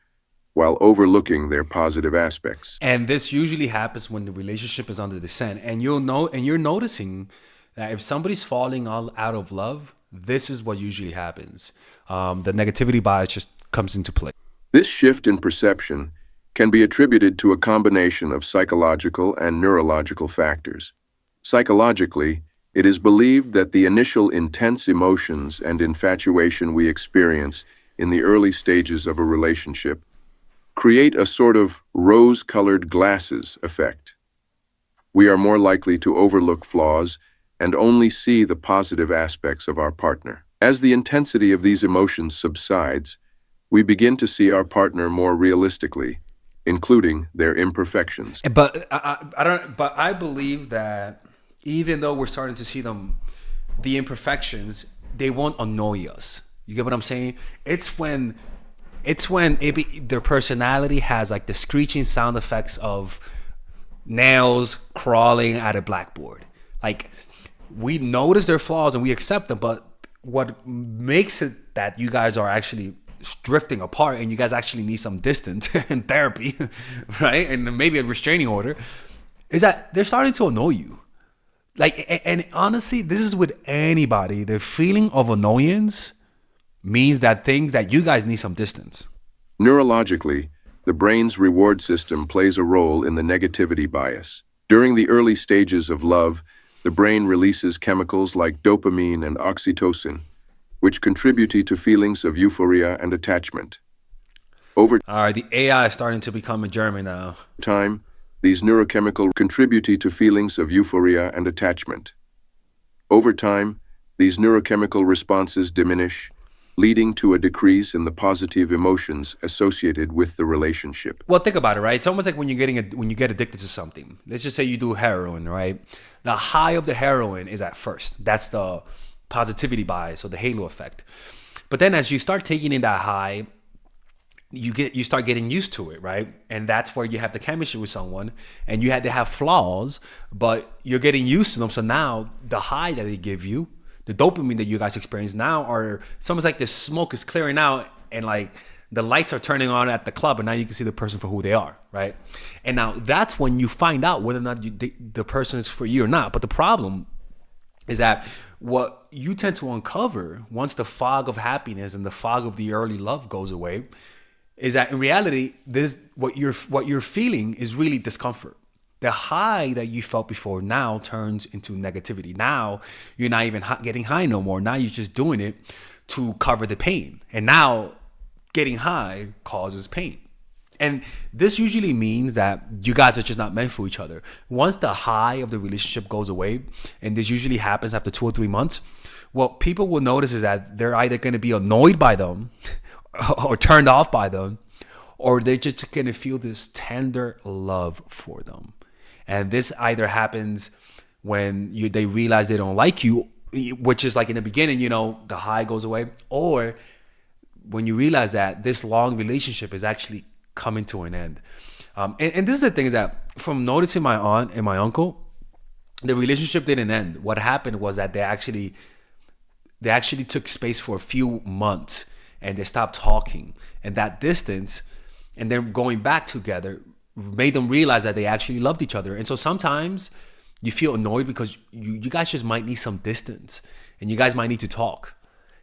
[SPEAKER 5] while overlooking their positive aspects.
[SPEAKER 2] And this usually happens when the relationship is under descent. And you're noticing that if somebody's falling out of love, this is what usually happens. The negativity bias just comes into play.
[SPEAKER 5] This shift in perception can be attributed to a combination of psychological and neurological factors. Psychologically, it is believed that the initial intense emotions and infatuation we experience in the early stages of a relationship create a sort of rose-colored glasses effect. We are more likely to overlook flaws and only see the positive aspects of our partner. As the intensity of these emotions subsides, we begin to see our partner more realistically, including their imperfections.
[SPEAKER 2] But I believe that even though we're starting to see the imperfections, they won't annoy us. You get what I'm saying? It's when their personality has like the screeching sound effects of nails crawling at a blackboard. Like, we notice their flaws and we accept them, but what makes it that you guys are actually drifting apart and you guys actually need some distance and therapy, right? And maybe a restraining order, is that they're starting to annoy you. Like, and honestly, this is with anybody. The feeling of annoyance means that you guys need some distance.
[SPEAKER 5] Neurologically, the brain's reward system plays a role in the negativity bias. During the early stages of love, the brain releases chemicals like dopamine and oxytocin, which contribute to feelings of euphoria and attachment. All
[SPEAKER 2] right, the AI is starting to become a German now.
[SPEAKER 5] Time, these neurochemicals contribute to feelings of euphoria and attachment. Over time, these neurochemical responses diminish, leading to a decrease in the positive emotions associated with the relationship.
[SPEAKER 2] Well, think about it, right? It's almost like when you get addicted to something. Let's just say you do heroin, right? The high of the heroin is at first. That's the positivity bias or the halo effect. But then as you start taking in that high, you start getting used to it, right? And that's where you have the chemistry with someone, and they have flaws, but you're getting used to them. So now the high that they give you, the dopamine that you guys experience now, it's almost like the smoke is clearing out and like the lights are turning on at the club, and now you can see the person for who they are, right? And now that's when you find out whether or not the person is for you or not. But the problem is that what you tend to uncover once the fog of happiness and the fog of the early love goes away is that in reality, what you're feeling is really discomfort. The high that you felt before now turns into negativity. Now you're not even getting high no more. Now you're just doing it to cover the pain. And now getting high causes pain. And this usually means that you guys are just not meant for each other. Once the high of the relationship goes away, and this usually happens after 2 or 3 months, what people will notice is that they're either going to be annoyed by them or turned off by them, or they're just going to feel this tender love for them. And this either happens when they realize they don't like you, which is like in the beginning, the high goes away, or when you realize that this long relationship is actually coming to an end. And this is the thing, is that from noticing my aunt and my uncle, the relationship didn't end. What happened was that they actually took space for a few months and they stopped talking. And that distance and then going back together made them realize that they actually loved each other. And so sometimes you feel annoyed because you guys just might need some distance and you guys might need to talk.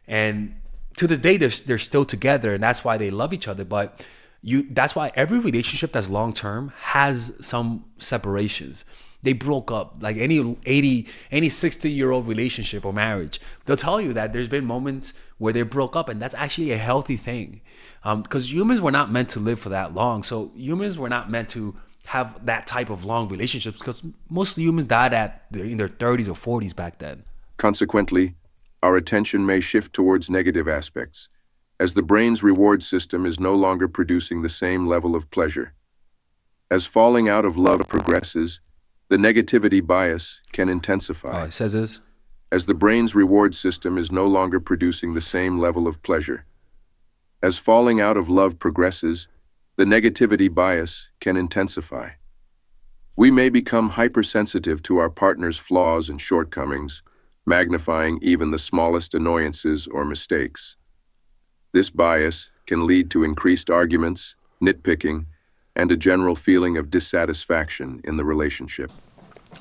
[SPEAKER 2] And to this day, they're still together, and that's why they love each other. But that's why every relationship that's long term has some separations. They broke up. Like any 60-year-old relationship or marriage, they'll tell you that there's been moments where they broke up, and that's actually a healthy thing. Because humans were not meant to live for that long. So humans were not meant to have that type of long relationships, because most humans died in their 30s or 40s back then.
[SPEAKER 5] Consequently, our attention may shift towards negative aspects, as the brain's reward system is no longer producing the same level of pleasure. As falling out of love progresses, the negativity bias can intensify.
[SPEAKER 2] It says this.
[SPEAKER 5] As the brain's reward system is no longer producing the same level of pleasure. As falling out of love progresses, the negativity bias can intensify. We may become hypersensitive to our partner's flaws and shortcomings, magnifying even the smallest annoyances or mistakes. This bias can lead to increased arguments, nitpicking, and a general feeling of dissatisfaction in the relationship.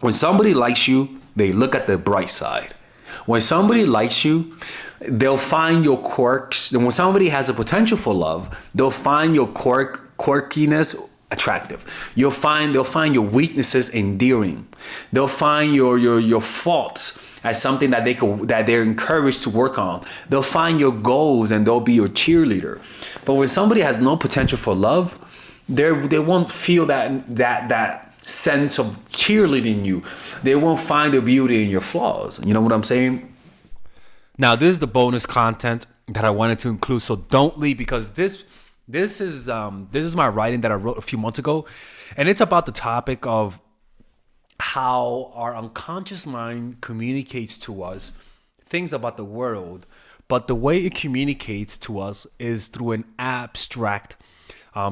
[SPEAKER 1] When somebody likes you, they look at the bright side. When somebody likes you, they'll find your quirks. And when somebody has a potential for love, they'll find your quirkiness attractive. They'll find your weaknesses endearing. They'll find your faults as something that they're encouraged to work on. They'll find your goals and they'll be your cheerleader. But when somebody has no potential for love, they won't feel that sense of cheerleading you. They won't find the beauty in your flaws. You know what I'm saying?
[SPEAKER 2] Now, this is the bonus content that I wanted to include. So don't leave, because this is my writing that I wrote a few months ago, and it's about the topic of how our unconscious mind communicates to us things about the world, but the way it communicates to us is through an abstract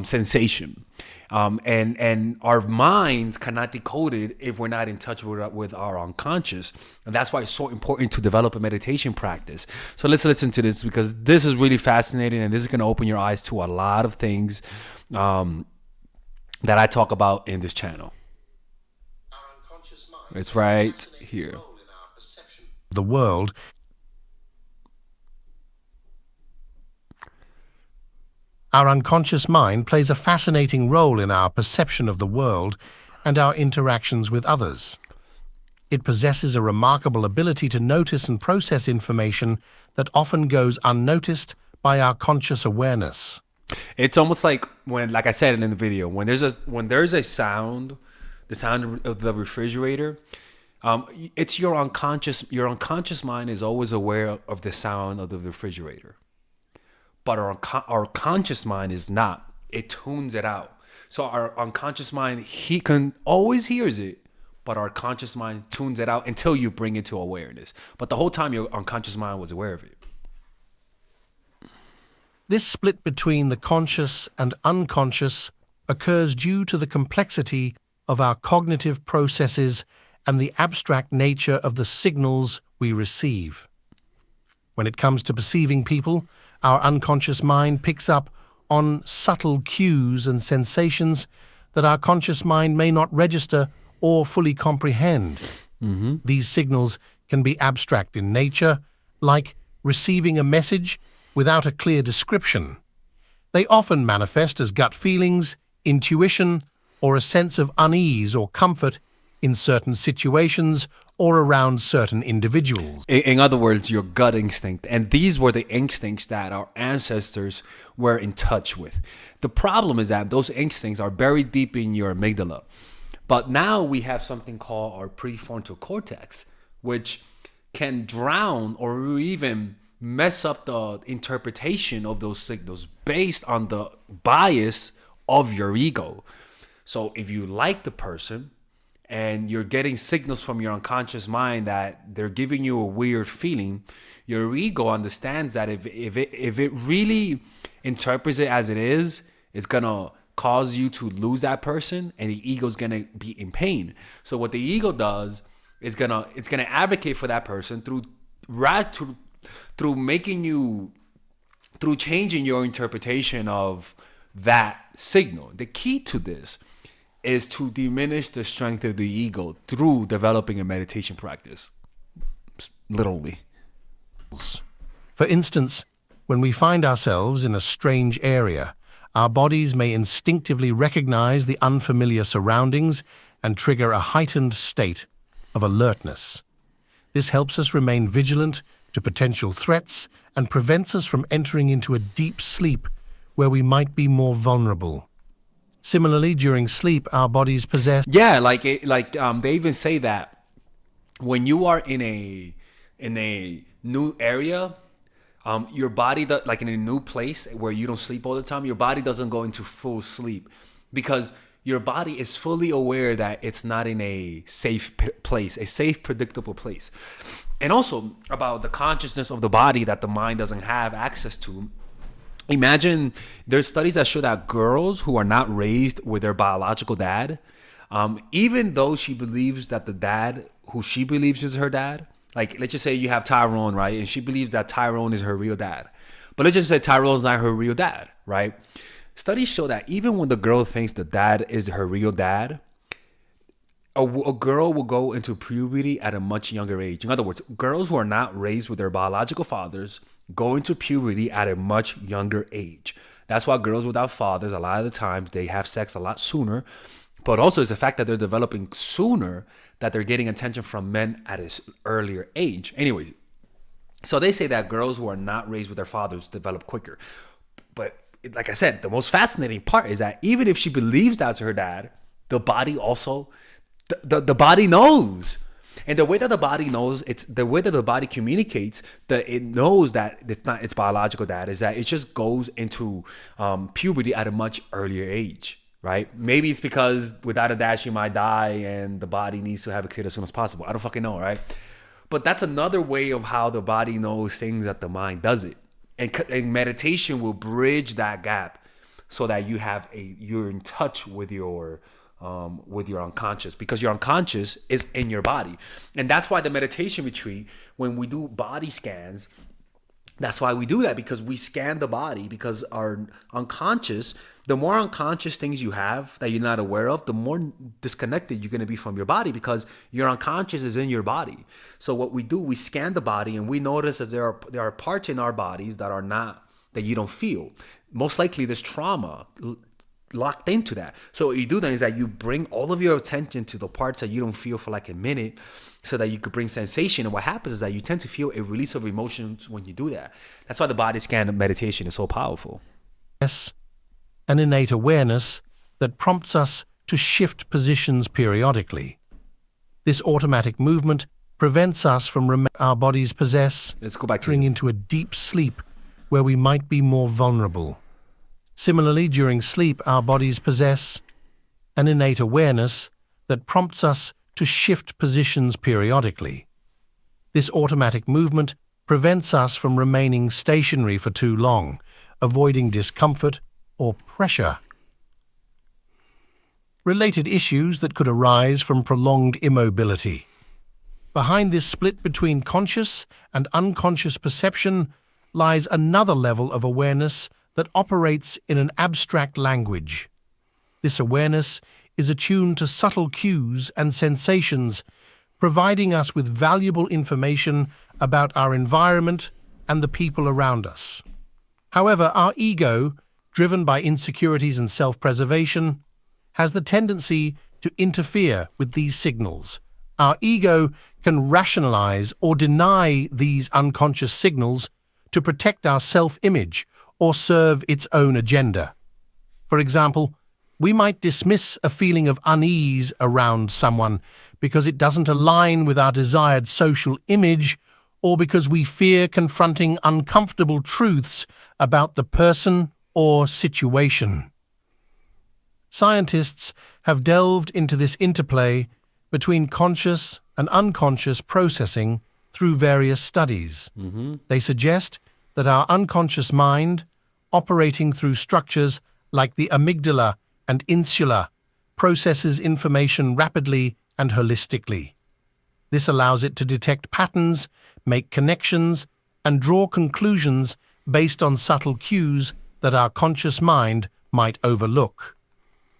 [SPEAKER 2] sensation. And our minds cannot decode it if we're not in touch with our unconscious. And that's why it's so important to develop a meditation practice. So let's listen to this, because this is really fascinating, and this is going to open your eyes to a lot of things that I talk about in this channel. It's right here.
[SPEAKER 7] The world. Our unconscious mind plays a fascinating role in our perception of the world and our interactions with others. It possesses a remarkable ability to notice and process information that often goes unnoticed by our conscious awareness.
[SPEAKER 2] It's almost like when, like I said in the video, when there's a sound, the sound of the refrigerator, it's your unconscious. Your unconscious mind is always aware of the sound of the refrigerator. But our conscious mind is not. It tunes it out. So our unconscious mind, he can always hears it, but our conscious mind tunes it out until you bring it to awareness. But the whole time your unconscious mind was aware of it.
[SPEAKER 7] This split between the conscious and unconscious occurs due to the complexity of our cognitive processes and the abstract nature of the signals we receive. When it comes to perceiving people, our unconscious mind picks up on subtle cues and sensations that our conscious mind may not register or fully comprehend. These signals can be abstract in nature, like receiving a message without a clear description. They often manifest as gut feelings, intuition, or a sense of unease or comfort in certain situations or around certain individuals.
[SPEAKER 2] In other words, your gut instinct. And these were the instincts that our ancestors were in touch with. The problem is that those instincts are buried deep in your amygdala. But now we have something called our prefrontal cortex, which can drown or even mess up the interpretation of those signals based on the bias of your ego. So if you like the person and you're getting signals from your unconscious mind that they're giving you a weird feeling, your ego understands that if it really interprets it as it is, it's gonna cause you to lose that person, and the ego's gonna be in pain. So what the ego does is it's gonna advocate for that person through changing your interpretation of that signal. The key to this is to diminish the strength of the ego through developing a meditation practice. Literally.
[SPEAKER 7] For instance, when we find ourselves in a strange area, our bodies may instinctively recognize the unfamiliar surroundings and trigger a heightened state of alertness. This helps us remain vigilant to potential threats and prevents us from entering into a deep sleep where we might be more vulnerable. Similarly, during sleep, our bodies possess...
[SPEAKER 2] Yeah, they even say that when you are in a new area, your body, like in a new place where you don't sleep all the time, your body doesn't go into full sleep because your body is fully aware that it's not in a safe place, a safe, predictable place. And also about the consciousness of the body that the mind doesn't have access to. Imagine there's studies that show that girls who are not raised with their biological dad, even though she believes that the dad who she believes is her dad, like let's just say you have Tyrone, right? And she believes that Tyrone is her real dad. But let's just say Tyrone's not her real dad, right? Studies show that even when the girl thinks the dad is her real dad, a girl will go into puberty at a much younger age. In other words, girls who are not raised with their biological fathers go into puberty at a much younger age. That's why girls without fathers, a lot of the times, they have sex a lot sooner. But also it's the fact that they're developing sooner, that they're getting attention from men at an earlier age. Anyways, so they say that girls who are not raised with their fathers develop quicker. But like I said, the most fascinating part is that even if she believes that's her dad, the body also... The body knows, and the way that the body knows, it's the way that the body communicates that it knows that it's not its biological dad, is that it just goes into puberty at a much earlier age, right? Maybe it's because without a dad she might die, and the body needs to have a kid as soon as possible. I don't fucking know, right? But that's another way of how the body knows things that the mind doesn't, and meditation will bridge that gap so that you're in touch with your unconscious, because your unconscious is in your body. And that's why the meditation retreat, when we do body scans, that's why we do that, because we scan the body, because our unconscious, the more unconscious things you have that you're not aware of, the more disconnected you're going to be from your body, because your unconscious is in your body. So what we do, we scan the body and we notice that there are parts in our bodies that you don't feel. Most likely there's trauma locked into that. So what you do then is that you bring all of your attention to the parts that you don't feel for like a minute, so that you could bring sensation. And what happens is that you tend to feel a release of emotions when you do that. That's why the body scan meditation is so powerful.
[SPEAKER 7] Yes, an innate awareness that prompts us to shift positions periodically. This automatic movement prevents us from our bodies possess
[SPEAKER 2] Let's go back to
[SPEAKER 7] entering into a deep sleep where we might be more vulnerable. Similarly, during sleep, our bodies possess an innate awareness that prompts us to shift positions periodically. This automatic movement prevents us from remaining stationary for too long, avoiding discomfort or pressure. Related issues that could arise from prolonged immobility. Behind this split between conscious and unconscious perception lies another level of awareness that operates in an abstract language. This awareness is attuned to subtle cues and sensations, providing us with valuable information about our environment and the people around us. However, our ego, driven by insecurities and self-preservation, has the tendency to interfere with these signals. Our ego can rationalize or deny these unconscious signals to protect our self-image or serve its own agenda. For example, we might dismiss a feeling of unease around someone because it doesn't align with our desired social image, or because we fear confronting uncomfortable truths about the person or situation. Scientists have delved into this interplay between conscious and unconscious processing through various studies. They suggest that our unconscious mind, operating through structures like the amygdala and insula, processes information rapidly and holistically. This allows it to detect patterns, make connections, and draw conclusions based on subtle cues that our conscious mind might overlook.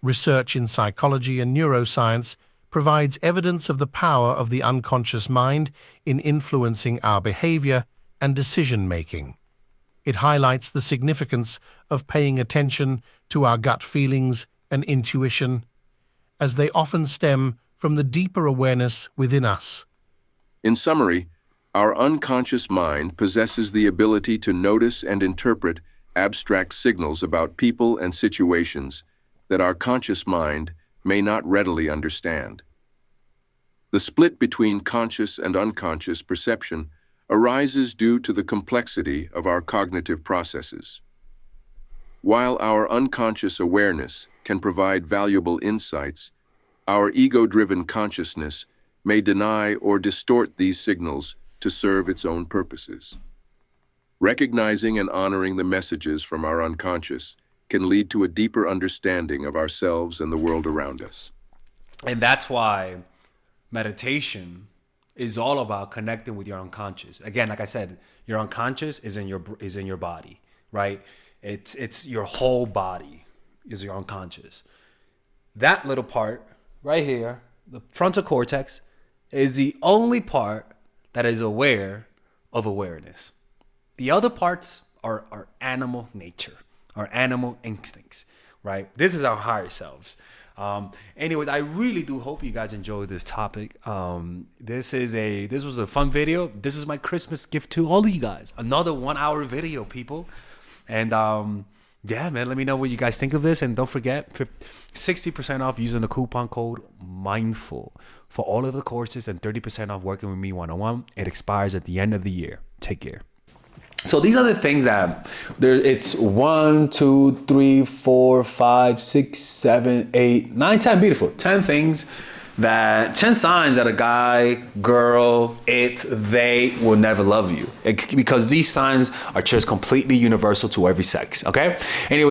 [SPEAKER 7] Research in psychology and neuroscience provides evidence of the power of the unconscious mind in influencing our behavior and decision-making. It highlights the significance of paying attention to our gut feelings and intuition, as they often stem from the deeper awareness within us.
[SPEAKER 5] In summary, our unconscious mind possesses the ability to notice and interpret abstract signals about people and situations that our conscious mind may not readily understand. The split between conscious and unconscious perception arises due to the complexity of our cognitive processes. While our unconscious awareness can provide valuable insights, our ego-driven consciousness may deny or distort these signals to serve its own purposes. Recognizing and honoring the messages from our unconscious can lead to a deeper understanding of ourselves and the world around us.
[SPEAKER 2] And that's why meditation is all about connecting with your unconscious. Again, like I said, your unconscious is in your body, right? It's your whole body is your unconscious. That little part right here, the frontal cortex, is the only part that is aware of awareness. The other parts are our animal nature, our animal instincts, right? This is our higher selves. Anyways, I really do hope you guys enjoyed this topic. This was a fun video. This is my Christmas gift to all of you guys. Another 1 hour video, people. And yeah, man, let me know what you guys think of this. And don't forget, 60% off using the coupon code MINDFUL for all of the courses and 30% off working with me one-on-one. It expires at the end of the year. Take care. So these are the things that it's 1, 2, 3, 4, 5, 6, 7, 8, 9, 10, beautiful. 10 things 10 signs that a guy, girl, they will never love you. Because these signs are just completely universal to every sex, okay? Anyway.